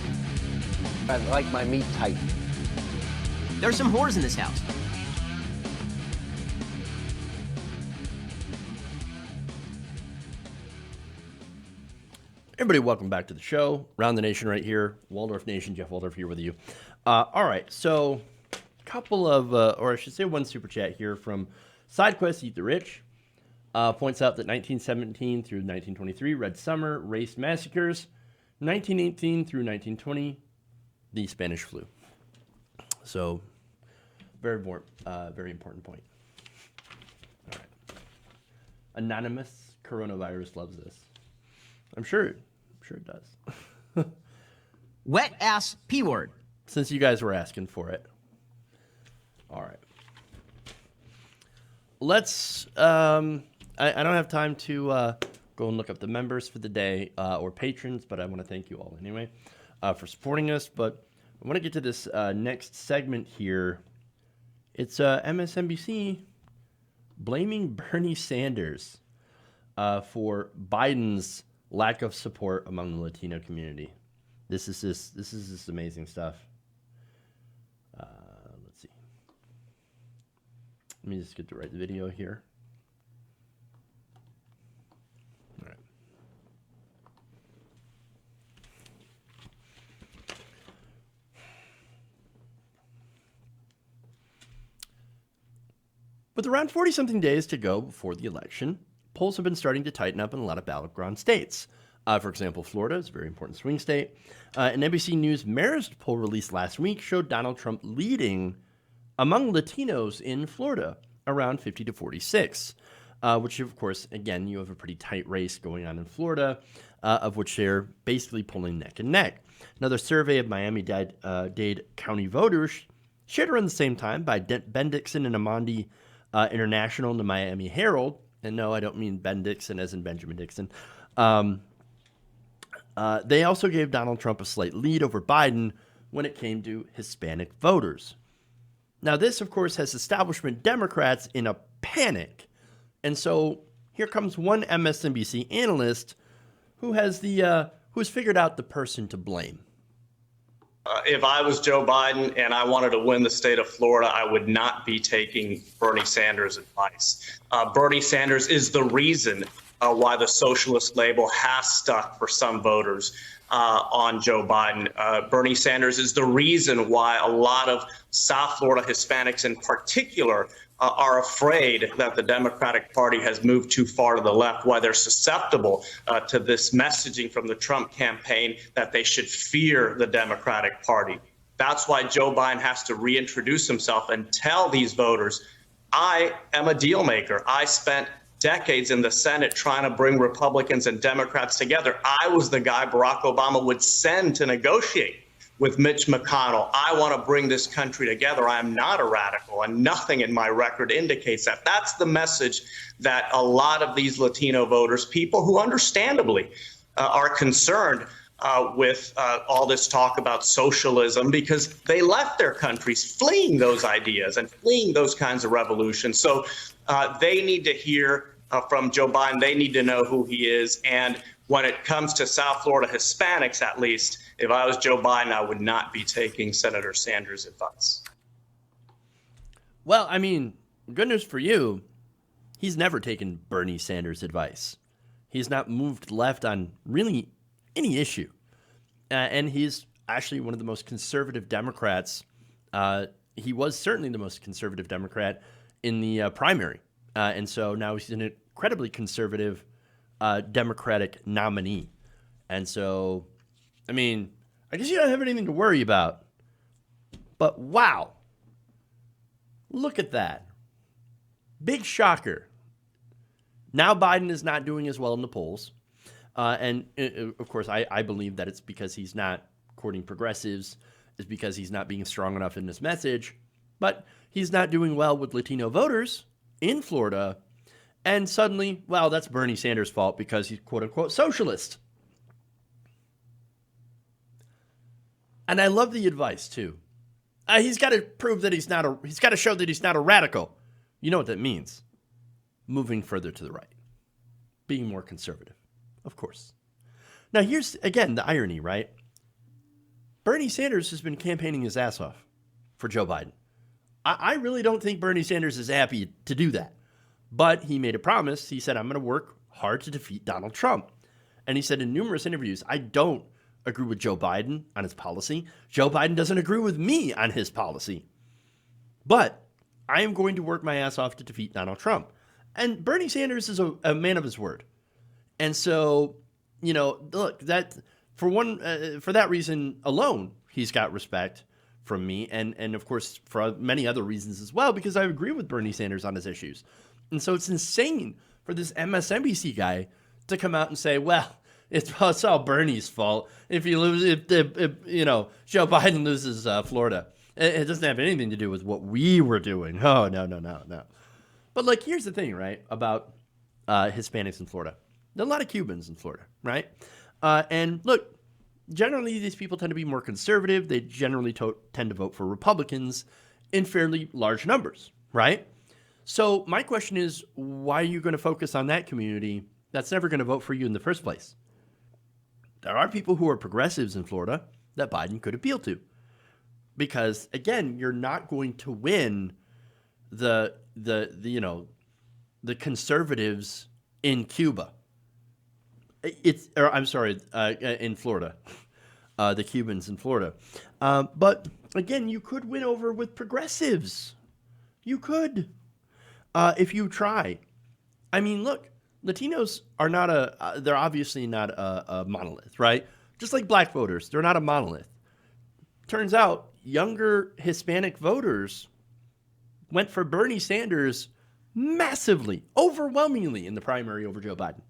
I like my meat tight. There's some whores in this house. Everybody, welcome back to the show. Round the Nation right here. Waldorf Nation, Jeff Waldorf here with you. All right, so a couple of, or I should say one super chat here from SideQuest Eat the Rich. Points out that 1917 through 1923, Red Summer, race massacres. 1918 through 1920, the Spanish flu. So, very important point. All right. Anonymous coronavirus loves this. I'm sure it does. Wet ass P word. Since you guys were asking for it. All right. Let's, I don't have time to go and look up the members for the day or patrons, but I want to thank you all anyway for supporting us. But I want to get to this next segment here. It's MSNBC blaming Bernie Sanders for Biden's lack of support among the Latino community. This is just amazing stuff. Let's see. Let me just get to write the video here. All right. With around 40-something days to go before the election, polls have been starting to tighten up in a lot of battleground states. For example, Florida is a very important swing state. An NBC News Marist poll released last week showed Donald Trump leading among Latinos in Florida, around 50 to 46, which, of course, again, you have a pretty tight race going on in Florida, of which they're basically pulling neck and neck. Another survey of Miami-Dade County voters shared around the same time by Ben Dixon and Amandi International and the Miami Herald. And no, I don't mean Ben Dixon as in Benjamin Dixon. They also gave Donald Trump a slight lead over Biden when it came to Hispanic voters. Now, this, of course, has establishment Democrats in a panic. And so here comes one MSNBC analyst who has who's figured out the person to blame. If I was Joe Biden and I wanted to win the state of Florida, I would not be taking Bernie Sanders' advice. Bernie Sanders is the reason why the socialist label has stuck for some voters on Joe Biden. Bernie Sanders is the reason why a lot of South Florida Hispanics in particular are afraid that the Democratic Party has moved too far to the left, why they're susceptible to this messaging from the Trump campaign that they should fear the Democratic Party. That's why Joe Biden has to reintroduce himself and tell these voters, I am a deal maker. I spent decades in the Senate trying to bring Republicans and Democrats together. I was the guy Barack Obama would send to negotiate with Mitch McConnell. I want to bring this country together. I am not a radical, and nothing in my record indicates that. That's the message that a lot of these Latino voters, people who understandably are concerned with all this talk about socialism, because they left their countries fleeing those ideas and fleeing those kinds of revolutions. So they need to hear from Joe Biden. They need to know who he is. And when it comes to South Florida Hispanics, at least, if I was Joe Biden, I would not be taking Senator Sanders' advice. Well, I mean, good news for you, he's never taken Bernie Sanders' advice. He's not moved left on really any issue. And he's actually one of the most conservative Democrats. He was certainly the most conservative Democrat in the primary. And so now he's an incredibly conservative Democratic nominee. And so, I mean, I guess you don't have anything to worry about. But wow, look at that. Big shocker. Now Biden is not doing as well in the polls. And of course, I believe that it's because he's not courting progressives, it's because he's not being strong enough in his message. But he's not doing well with Latino voters in Florida. And suddenly, well, that's Bernie Sanders' fault because he's quote unquote socialist. And I love the advice too. He's got to prove that he's got to show that he's not a radical. You know what that means? Moving further to the right. Being more conservative, of course. Now, here's, again, the irony, right? Bernie Sanders has been campaigning his ass off for Joe Biden. I really don't think Bernie Sanders is happy to do that. But he made a promise. He said, I'm going to work hard to defeat Donald Trump. And he said in numerous interviews, I don't agree with Joe Biden on his policy. Joe Biden doesn't agree with me on his policy. But I am going to work my ass off to defeat Donald Trump. And Bernie Sanders is a man of his word. And so, you know, look, that for that reason alone, he's got respect from me. And of course, for many other reasons as well, because I agree with Bernie Sanders on his issues. And so it's insane for this MSNBC guy to come out and say, well, it's all Bernie's fault. If you lose, if you know, Joe Biden loses Florida, it doesn't have anything to do with what we were doing. Oh, no. But like, here's the thing, right, about Hispanics in Florida. There are a lot of Cubans in Florida, right? And look, generally these people tend to be more conservative. They generally tend to vote for Republicans in fairly large numbers, right? So my question is, why are you going to focus on that community that's never going to vote for you in the first place? There are people who are progressives in Florida that Biden could appeal to. Because, again, you're not going to win the conservatives in Cuba. In Florida. The Cubans in Florida. But, again, you could win over with progressives. You could. If you try. I mean, look, Latinos are they're obviously not a monolith, right? Just like black voters, they're not a monolith. Turns out younger Hispanic voters went for Bernie Sanders massively, overwhelmingly in the primary over Joe Biden,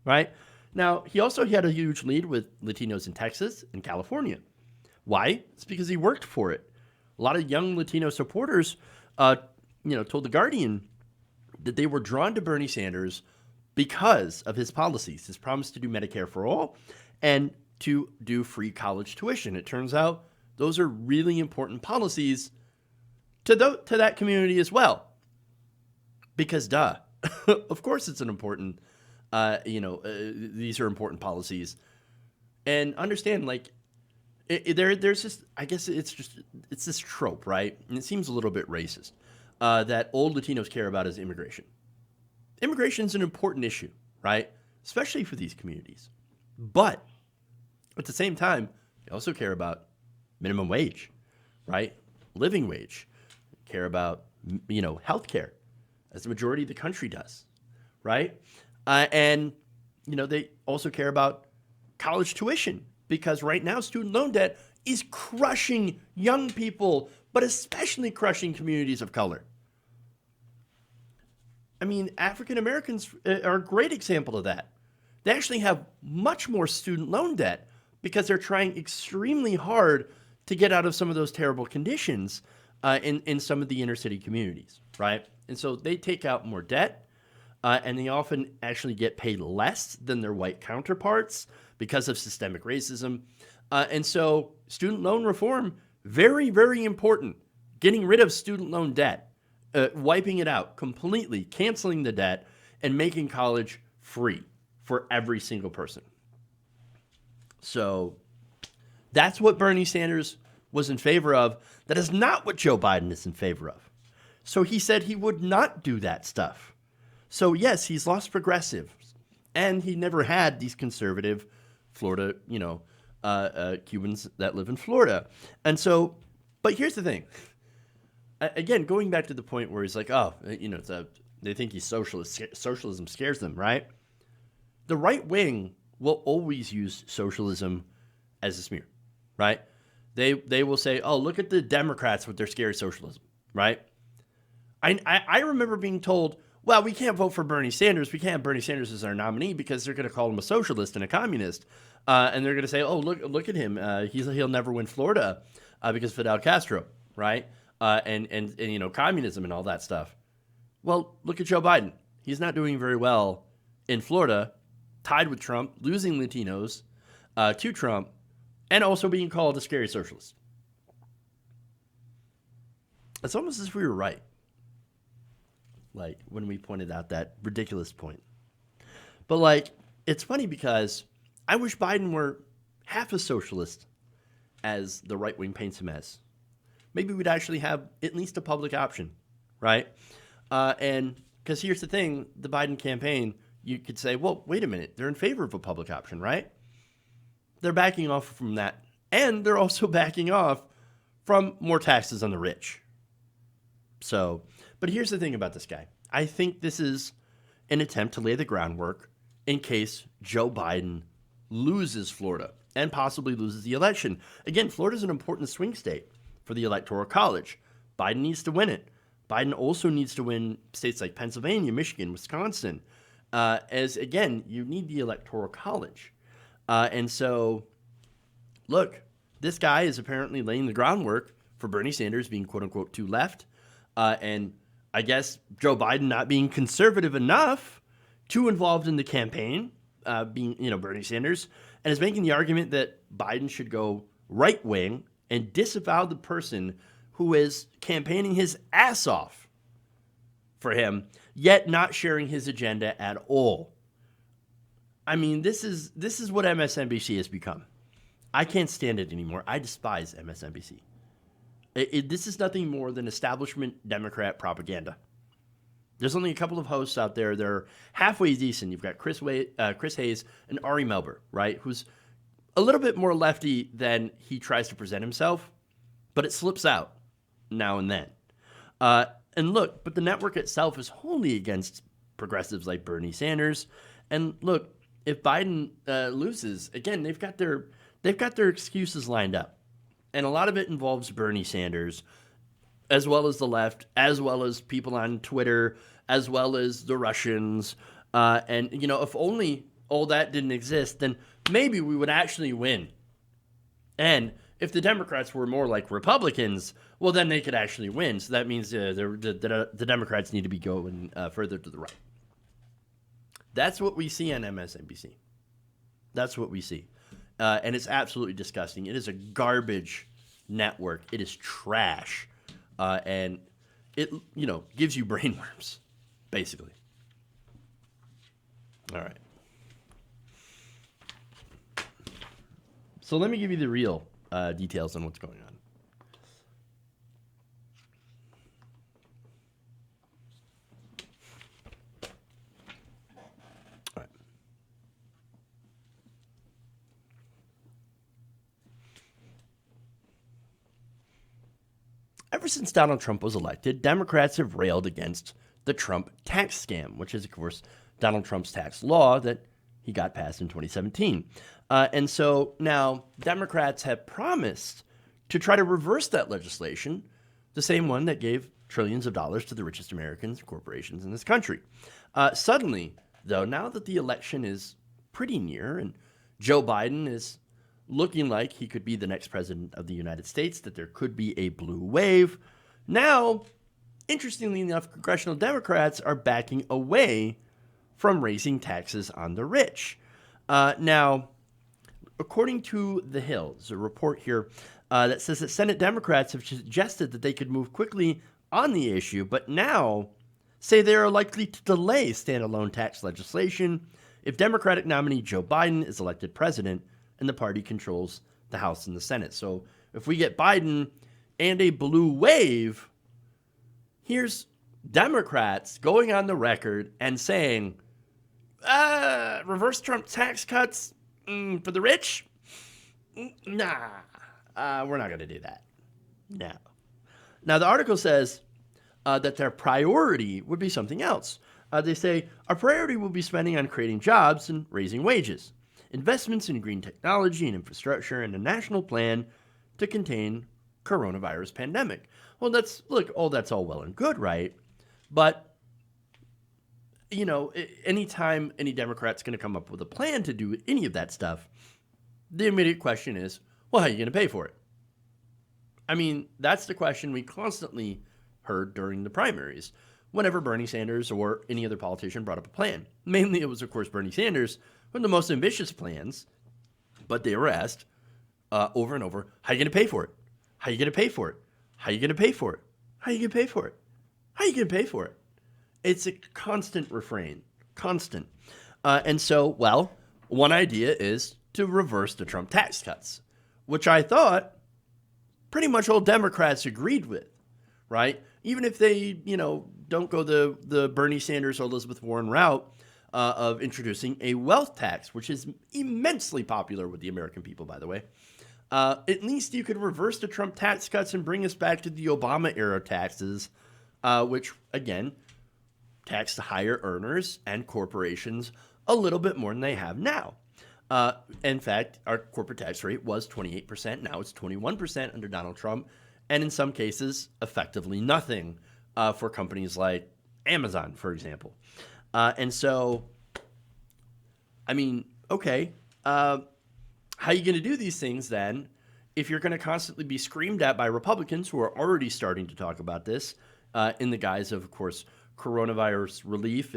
right? Now, he also had a huge lead with Latinos in Texas and California. Why? It's because he worked for it. A lot of young Latino supporters, told The Guardian that they were drawn to Bernie Sanders because of his policies, his promise to do Medicare for all and to do free college tuition. It turns out those are really important policies to that community as well. Because of course it's an important, these are important policies. And understand, like, there's just, I guess it's this trope, right? And it seems a little bit racist, that old Latinos care about is immigration. Immigration is an important issue, right? Especially for these communities. But at the same time, they also care about minimum wage, right? Living wage. Care about, healthcare, as the majority of the country does, right? And they also care about college tuition, because right now student loan debt is crushing young people, but especially crushing communities of color. I mean, African Americans are a great example of that. They actually have much more student loan debt because they're trying extremely hard to get out of some of those terrible conditions in some of the inner city communities, right? And so they take out more debt, and they often actually get paid less than their white counterparts because of systemic racism. And so student loan reform, very, very important. Getting rid of student loan debt. Wiping it out completely, canceling the debt, and making college free for every single person. So that's what Bernie Sanders was in favor of. That is not what Joe Biden is in favor of. So he said he would not do that stuff. So yes, he's lost progressives, and he never had these conservative Florida, Cubans that live in Florida. And so, but here's the thing. Again, going back to the point where he's like, they think he's socialist. Socialism scares them, right? The right wing will always use socialism as a smear, right? They will say, oh, look at the Democrats with their scary socialism, right? I remember being told, well, we can't vote for Bernie Sanders. We can't have Bernie Sanders as our nominee because they're going to call him a socialist and a communist. And they're going to say, oh, look at him. He'll never win Florida because Fidel Castro, right? And communism and all that stuff. Well, look at Joe Biden. He's not doing very well in Florida, tied with Trump, losing Latinos to Trump, and also being called a scary socialist. It's almost as if we were right. Like, when we pointed out that ridiculous point. But, like, it's funny because I wish Biden were half as socialist as the right wing paints him as. Maybe we'd actually have at least a public option, right? And because here's the thing, the Biden campaign, you could say, well, wait a minute, they're in favor of a public option, right? They're backing off from that. And they're also backing off from more taxes on the rich. So, but here's the thing about this guy. I think this is an attempt to lay the groundwork in case Joe Biden loses Florida and possibly loses the election. Again, Florida is an important swing state for the Electoral College. Biden needs to win it. Biden also needs to win states like Pennsylvania, Michigan, Wisconsin. As again, you need the Electoral College. And so, look, this guy is apparently laying the groundwork for Bernie Sanders being quote unquote too left. And I guess Joe Biden not being conservative enough, too involved in the campaign, being, Bernie Sanders, and is making the argument that Biden should go right wing and disavow the person who is campaigning his ass off for him, yet not sharing his agenda at all. I mean, this is what MSNBC has become. I can't stand it anymore. I despise MSNBC. This is nothing more than establishment Democrat propaganda. There's only a couple of hosts out there. They're halfway decent. You've got Chris Hayes and Ari Melber, right? Who's a little bit more lefty than he tries to present himself, but it slips out now and then. And look, but the network itself is wholly against progressives like Bernie Sanders. And look, if Biden loses, again, they've got their excuses lined up. And a lot of it involves Bernie Sanders, as well as the left, as well as people on Twitter, as well as the Russians. And, if only all that didn't exist, then maybe we would actually win. And if the Democrats were more like Republicans, well, then they could actually win. So that means the Democrats need to be going further to the right. That's what we see on MSNBC. That's what we see. And it's absolutely disgusting. It is a garbage network. It is trash. And it, gives you brainworms, basically. All right. So let me give you the real details on what's going on. All right. Ever since Donald Trump was elected, Democrats have railed against the Trump tax scam, which is, of course, Donald Trump's tax law that he got passed in 2017. And so now Democrats have promised to try to reverse that legislation, the same one that gave trillions of dollars to the richest Americans, corporations in this country. Suddenly, though, now that the election is pretty near and Joe Biden is looking like he could be the next president of the United States, that there could be a blue wave, now, interestingly enough, congressional Democrats are backing away from raising taxes on the rich. Now, according to The Hill, there's a report here that says that Senate Democrats have suggested that they could move quickly on the issue, but now say they are likely to delay standalone tax legislation if Democratic nominee Joe Biden is elected president and the party controls the House and the Senate. So if we get Biden and a blue wave, here's Democrats going on the record and saying, reverse Trump tax cuts for the rich? Nah, we're not going to do that. No. Now, the article says that their priority would be something else. They say, our priority will be spending on creating jobs and raising wages, investments in green technology and infrastructure, and a national plan to contain coronavirus pandemic. Well, that's all well and good, right? But, anytime any Democrat's going to come up with a plan to do any of that stuff, the immediate question is, well, how are you going to pay for it? I mean, that's the question we constantly heard during the primaries whenever Bernie Sanders or any other politician brought up a plan. Mainly it was, of course, Bernie Sanders with the most ambitious plans, but they were asked over and over, how are you going to pay for it? How are you going to pay for it? How are you going to pay for it? How are you going to pay for it? How are you going to pay for it? It's a constant refrain, constant. And so, well, one idea is to reverse the Trump tax cuts, which I thought pretty much all Democrats agreed with, right? Even if they, don't go the Bernie Sanders or Elizabeth Warren route of introducing a wealth tax, which is immensely popular with the American people, by the way. At least you could reverse the Trump tax cuts and bring us back to the Obama-era taxes, which, again, tax the higher earners and corporations a little bit more than they have now. In fact, our corporate tax rate was 28%. Now it's 21% under Donald Trump. And in some cases, effectively nothing for companies like Amazon, for example. And so, I mean, okay, how are you going to do these things then if you're going to constantly be screamed at by Republicans who are already starting to talk about this in the guise of course, coronavirus relief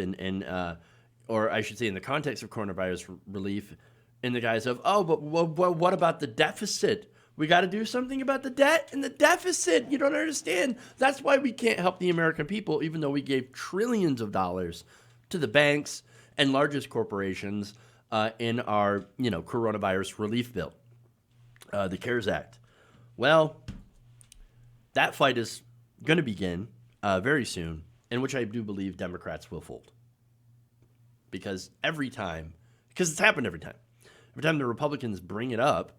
or I should say in the context of coronavirus relief in the guise of, but what about the deficit? We got to do something about the debt and the deficit. You don't understand. That's why we can't help the American people, even though we gave trillions of dollars to the banks and largest corporations in our, coronavirus relief bill, the CARES Act. Well, that fight is going to begin very soon, in which I do believe Democrats will fold. Because it's happened every time. Every time the Republicans bring it up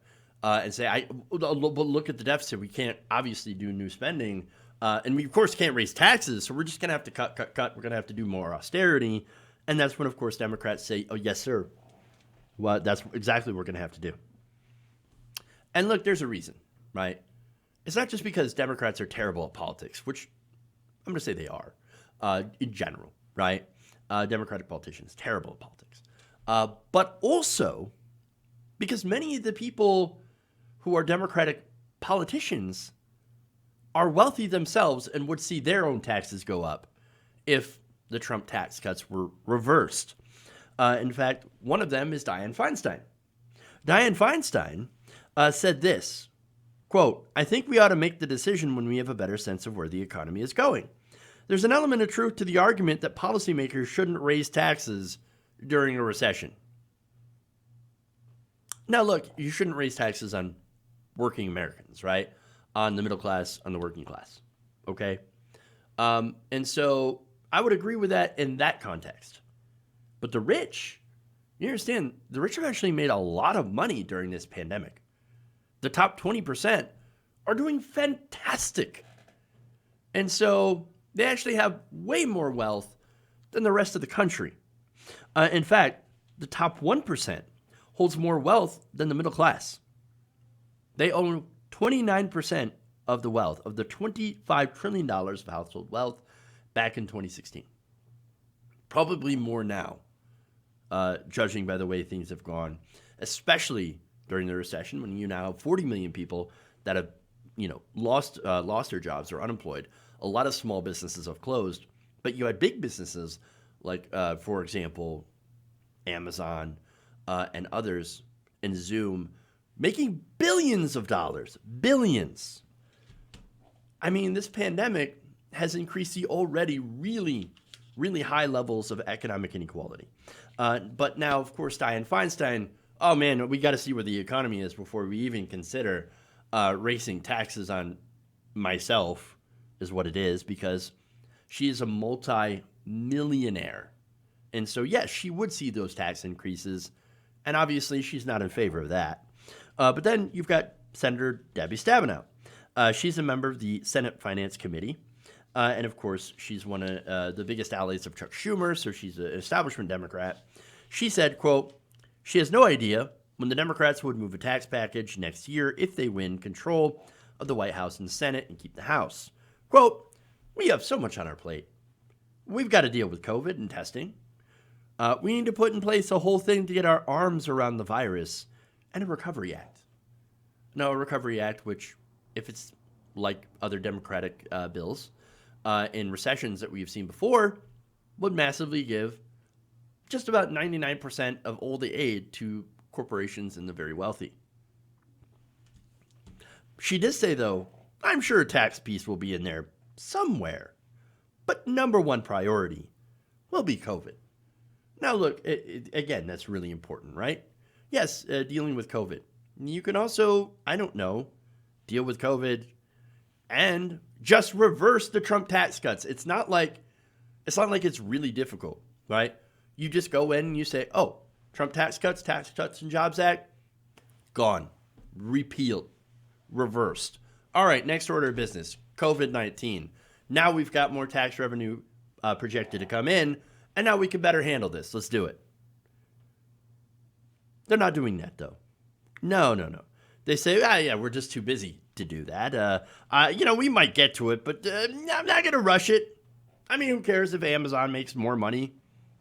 and say, look at the deficit. We can't obviously do new spending. And we, of course, can't raise taxes. So we're just going to have to cut. We're going to have to do more austerity. And that's when, of course, Democrats say, oh, yes, sir. Well, that's exactly what we're going to have to do. And look, there's a reason, right? It's not just because Democrats are terrible at politics, which I'm going to say they are in general, right? Democratic politicians, terrible at politics. But also because many of the people who are Democratic politicians are wealthy themselves and would see their own taxes go up if the Trump tax cuts were reversed. In fact, one of them is Dianne Feinstein. Dianne Feinstein said this, quote, I think we ought to make the decision when we have a better sense of where the economy is going. There's an element of truth to the argument that policymakers shouldn't raise taxes during a recession. Now, look, you shouldn't raise taxes on working Americans, right? On the middle class, on the working class, okay? And so I would agree with that in that context. But the rich, you understand, the rich have actually made a lot of money during this pandemic. The top 20% are doing fantastic. And so they actually have way more wealth than the rest of the country. In fact, the top 1% holds more wealth than the middle class. They own 29% of the wealth, of the $25 trillion of household wealth back in 2016. Probably more now, judging by the way things have gone, especially during the recession when you now have 40 million people that have, lost their jobs or unemployed. A lot of small businesses have closed, but you had big businesses like, for example, Amazon and others, and Zoom, making billions of dollars, billions. I mean, this pandemic has increased the already really, really high levels of economic inequality. But now, of course, Dianne Feinstein, oh man, we got to see where the economy is before we even consider raising taxes on myself, is what it is, because she is a multi-millionaire. And so, yes, she would see those tax increases, and obviously she's not in favor of that. But then you've got Senator Debbie Stabenow. She's a member of the Senate Finance Committee, and of course, she's one of the biggest allies of Chuck Schumer, so she's an establishment Democrat. She said, quote, she has no idea when the Democrats would move a tax package next year if they win control of the White House and the Senate and keep the House. Quote, we have so much on our plate. We've got to deal with COVID and testing. We need to put in place a whole thing to get our arms around the virus and a Recovery Act. Now, a Recovery Act, which, if it's like other Democratic bills in recessions that we've seen before, would massively give just about 99% of all the aid to corporations and the very wealthy. She did say, though, I'm sure a tax piece will be in there somewhere, but number one priority will be COVID. Now, look, again, that's really important, right? Yes, dealing with COVID. You can also, I don't know, deal with COVID and just reverse the Trump tax cuts. It's not like it's really difficult, right? You just go in and you say, oh, Trump Tax Cuts and Jobs Act, gone, repealed, reversed. All right, next order of business, COVID-19. Now we've got more tax revenue projected to come in, and now we can better handle this. Let's do it. They're not doing that, though. No. They say, yeah, we're just too busy to do that. We might get to it, but I'm not going to rush it. I mean, who cares if Amazon makes more money,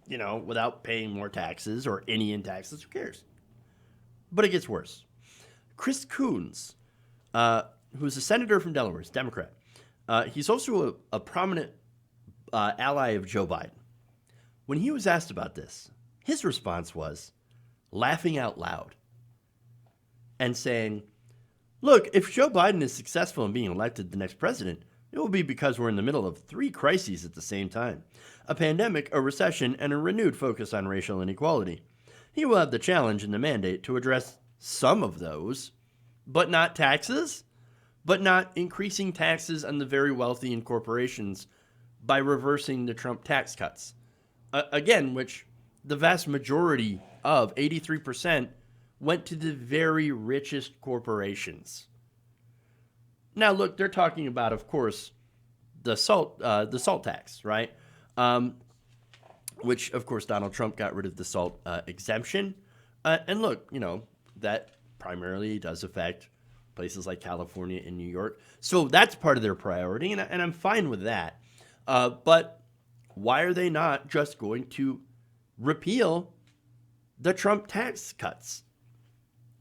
without paying more taxes or any in taxes? Who cares? But it gets worse. Chris Coons, who's a senator from Delaware, is a Democrat. He's also a prominent ally of Joe Biden. When he was asked about this, his response was laughing out loud and saying, look, if Joe Biden is successful in being elected the next president, it will be because we're in the middle of 3 crises at the same time: a pandemic, a recession, and a renewed focus on racial inequality. He will have the challenge and the mandate to address some of those, but not taxes, but not increasing taxes on the very wealthy and corporations by reversing the Trump tax cuts. Again, which the vast majority of 83% went to the very richest corporations. Now, look, they're talking about, of course, the salt tax, right? Which, of course, Donald Trump got rid of the salt exemption. And look, that primarily does affect places like California and New York. So that's part of their priority, and I'm fine with that. But why are they not just going to repeal the Trump tax cuts?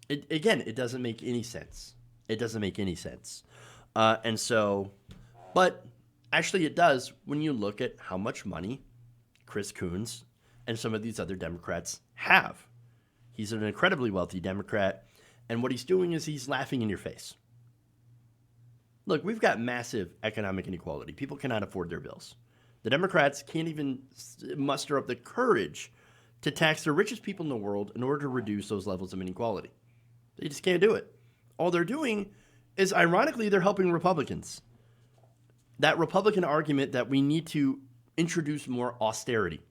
It doesn't make any sense. It doesn't make any sense. But actually it does when you look at how much money Chris Coons and some of these other Democrats have. He's an incredibly wealthy Democrat, and what he's doing is he's laughing in your face. Look, we've got massive economic inequality. People cannot afford their bills. The Democrats can't even muster up the courage to tax the richest people in the world in order to reduce those levels of inequality. They just can't do it. All they're doing is, ironically, they're helping Republicans. That Republican argument that we need to introduce more austerity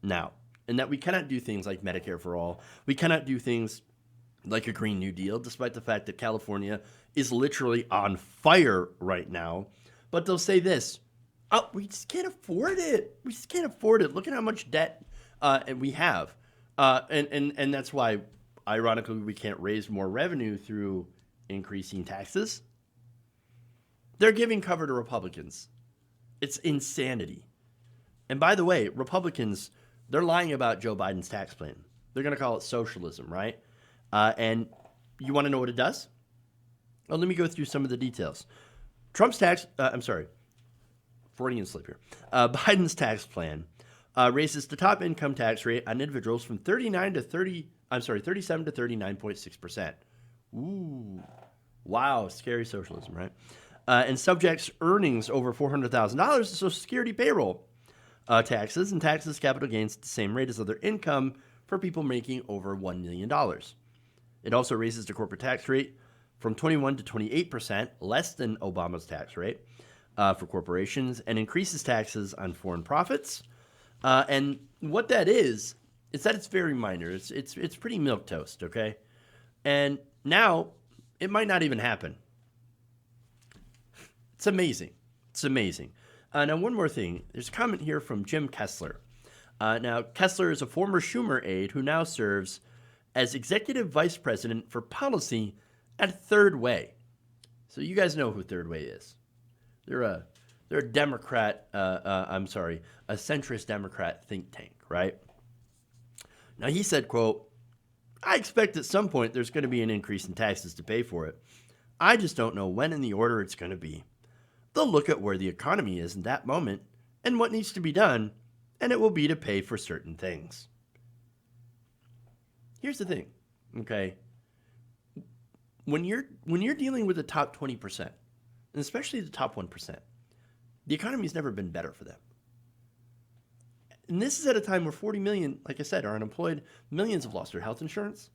now, and that we cannot do things like Medicare for all. We cannot do things like a Green New Deal, despite the fact that California is literally on fire right now. But they'll say this: oh, we just can't afford it. We just can't afford it. Look at how much debt we have. And that's why, ironically, we can't raise more revenue through increasing taxes. They're giving cover to Republicans. It's insanity. And by the way, Republicans, they're lying about Joe Biden's tax plan. They're going to call it socialism, right? And you want to know what it does? Well, let me go through some of the details. Freudian slip here. Biden's tax plan raises the top income tax rate on individuals from 37 to 39.6%. Ooh, wow, scary socialism, right? And subjects earnings over $400,000 to Social Security payroll taxes and taxes capital gains at the same rate as other income for people making over $1 million. It also raises the corporate tax rate from 21 to 28%, less than Obama's tax rate for corporations, and increases taxes on foreign profits. And what that is that it's very minor. It's pretty milquetoast, okay? And now it might not even happen. It's amazing. It's amazing. Now, one more thing. There's a comment here from Jim Kessler. Now, Kessler is a former Schumer aide who now serves as executive vice president for policy at Third Way. So you guys know who Third Way is. They're a Democrat, a centrist Democrat think tank, right? Now, he said, quote, "I expect at some point there's going to be an increase in taxes to pay for it. I just don't know when in the order it's going to be. They'll look at where the economy is in that moment and what needs to be done, and it will be to pay for certain things." Here's the thing, okay? When you're dealing with the top 20%, and especially the top 1%, the economy's never been better for them. And this is at a time where 40 million, like I said, are unemployed. Millions have lost their health insurance.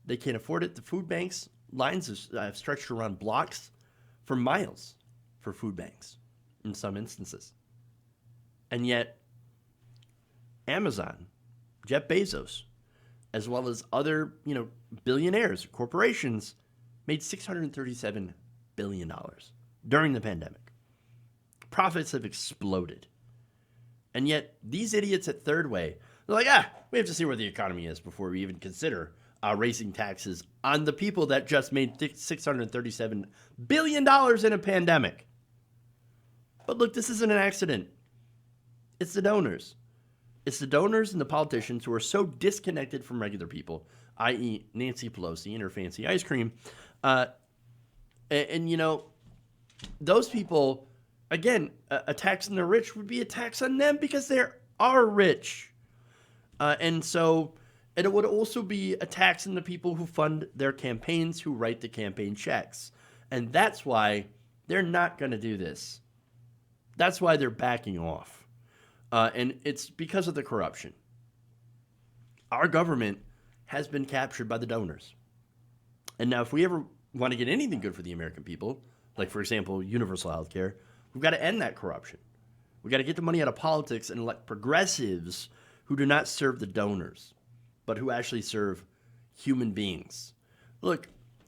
They can't afford it. The food banks, lines have stretched around blocks for miles for food banks in some instances. And yet, Amazon, Jeff Bezos, as well as other, billionaires, corporations, made $637 billion during the pandemic. Profits have exploded. And yet, these idiots at Third Way, they're like, we have to see where the economy is before we even consider raising taxes on the people that just made $637 billion in a pandemic. But look, this isn't an accident. It's the donors. It's the donors and the politicians who are so disconnected from regular people, i.e. Nancy Pelosi and her fancy ice cream. Those people, again, a tax on the rich would be a tax on them because they are rich. And so it would also be a tax on the people who fund their campaigns, who write the campaign checks. And that's why they're not going to do this. That's why they're backing off. And it's because of the corruption. Our government has been captured by the donors. And now if we ever want to get anything good for the American people, like, for example, universal health care, we've got to end that corruption. We've got to get the money out of politics and elect progressives who do not serve the donors, but who actually serve human beings. Look,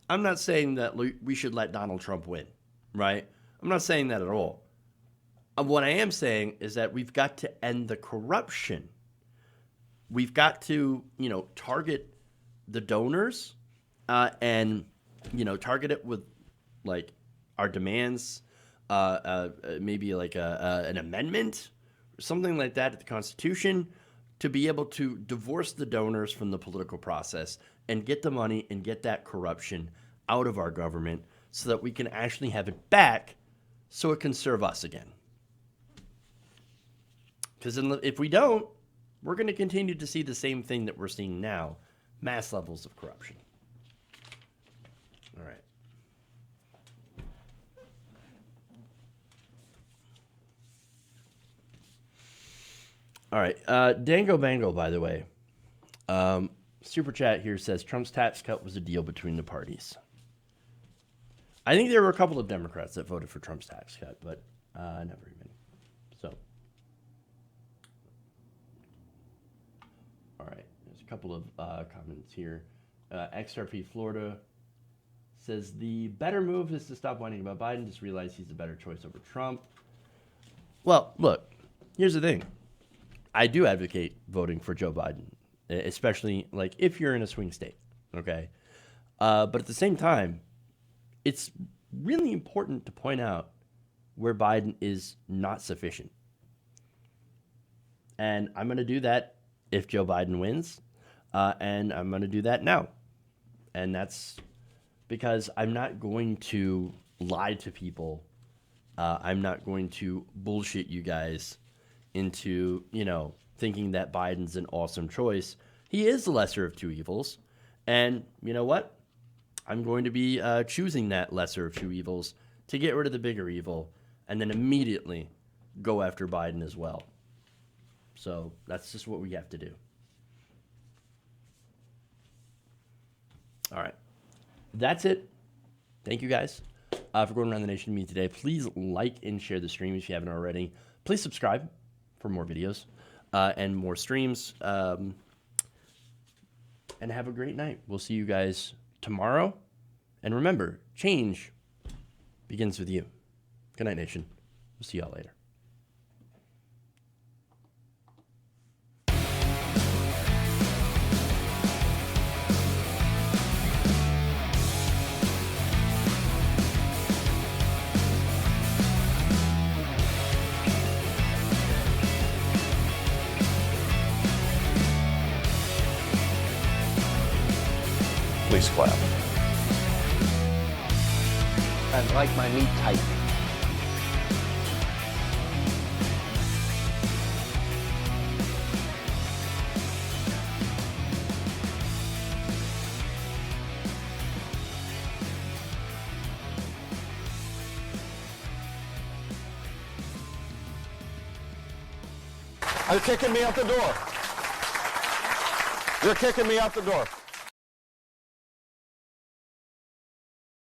I'm not saying that we should let Donald Trump win, right? I'm not saying that at all. What I am saying is that we've got to end the corruption. We've got to, target the donors and, target it with, like, our demands, maybe like an amendment or something like that to the Constitution to be able to divorce the donors from the political process and get the money and get that corruption out of our government so that we can actually have it back so it can serve us again. Because if we don't, we're going to continue to see the same thing that we're seeing now, mass levels of corruption. All right. All right. Dango Bango, by the way. Super chat here says Trump's tax cut was a deal between the parties. I think there were a couple of Democrats that voted for Trump's tax cut, but never even. So. All right. There's a couple of comments here. XRP Florida says the better move is to stop whining about Biden. Just realize he's a better choice over Trump. Well, look, here's the thing. I do advocate voting for Joe Biden, especially like if you're in a swing state, okay? But at the same time, it's really important to point out where Biden is not sufficient. And I'm going to do that if Joe Biden wins, and I'm going to do that now. And that's because I'm not going to lie to people. I'm not going to bullshit you guys into, thinking that Biden's an awesome choice. He is the lesser of two evils. And you know what? I'm going to be choosing that lesser of two evils to get rid of the bigger evil and then immediately go after Biden as well. So that's just what we have to do. All right. That's it. Thank you guys for going around the nation with me today. Please like and share the stream if you haven't already. Please subscribe for more videos and more streams. And have a great night. We'll see you guys tomorrow. And remember, change begins with you. Good night, nation. We'll see y'all later. Please clap. I like my meat tight. You're kicking me out the door. You're kicking me out the door.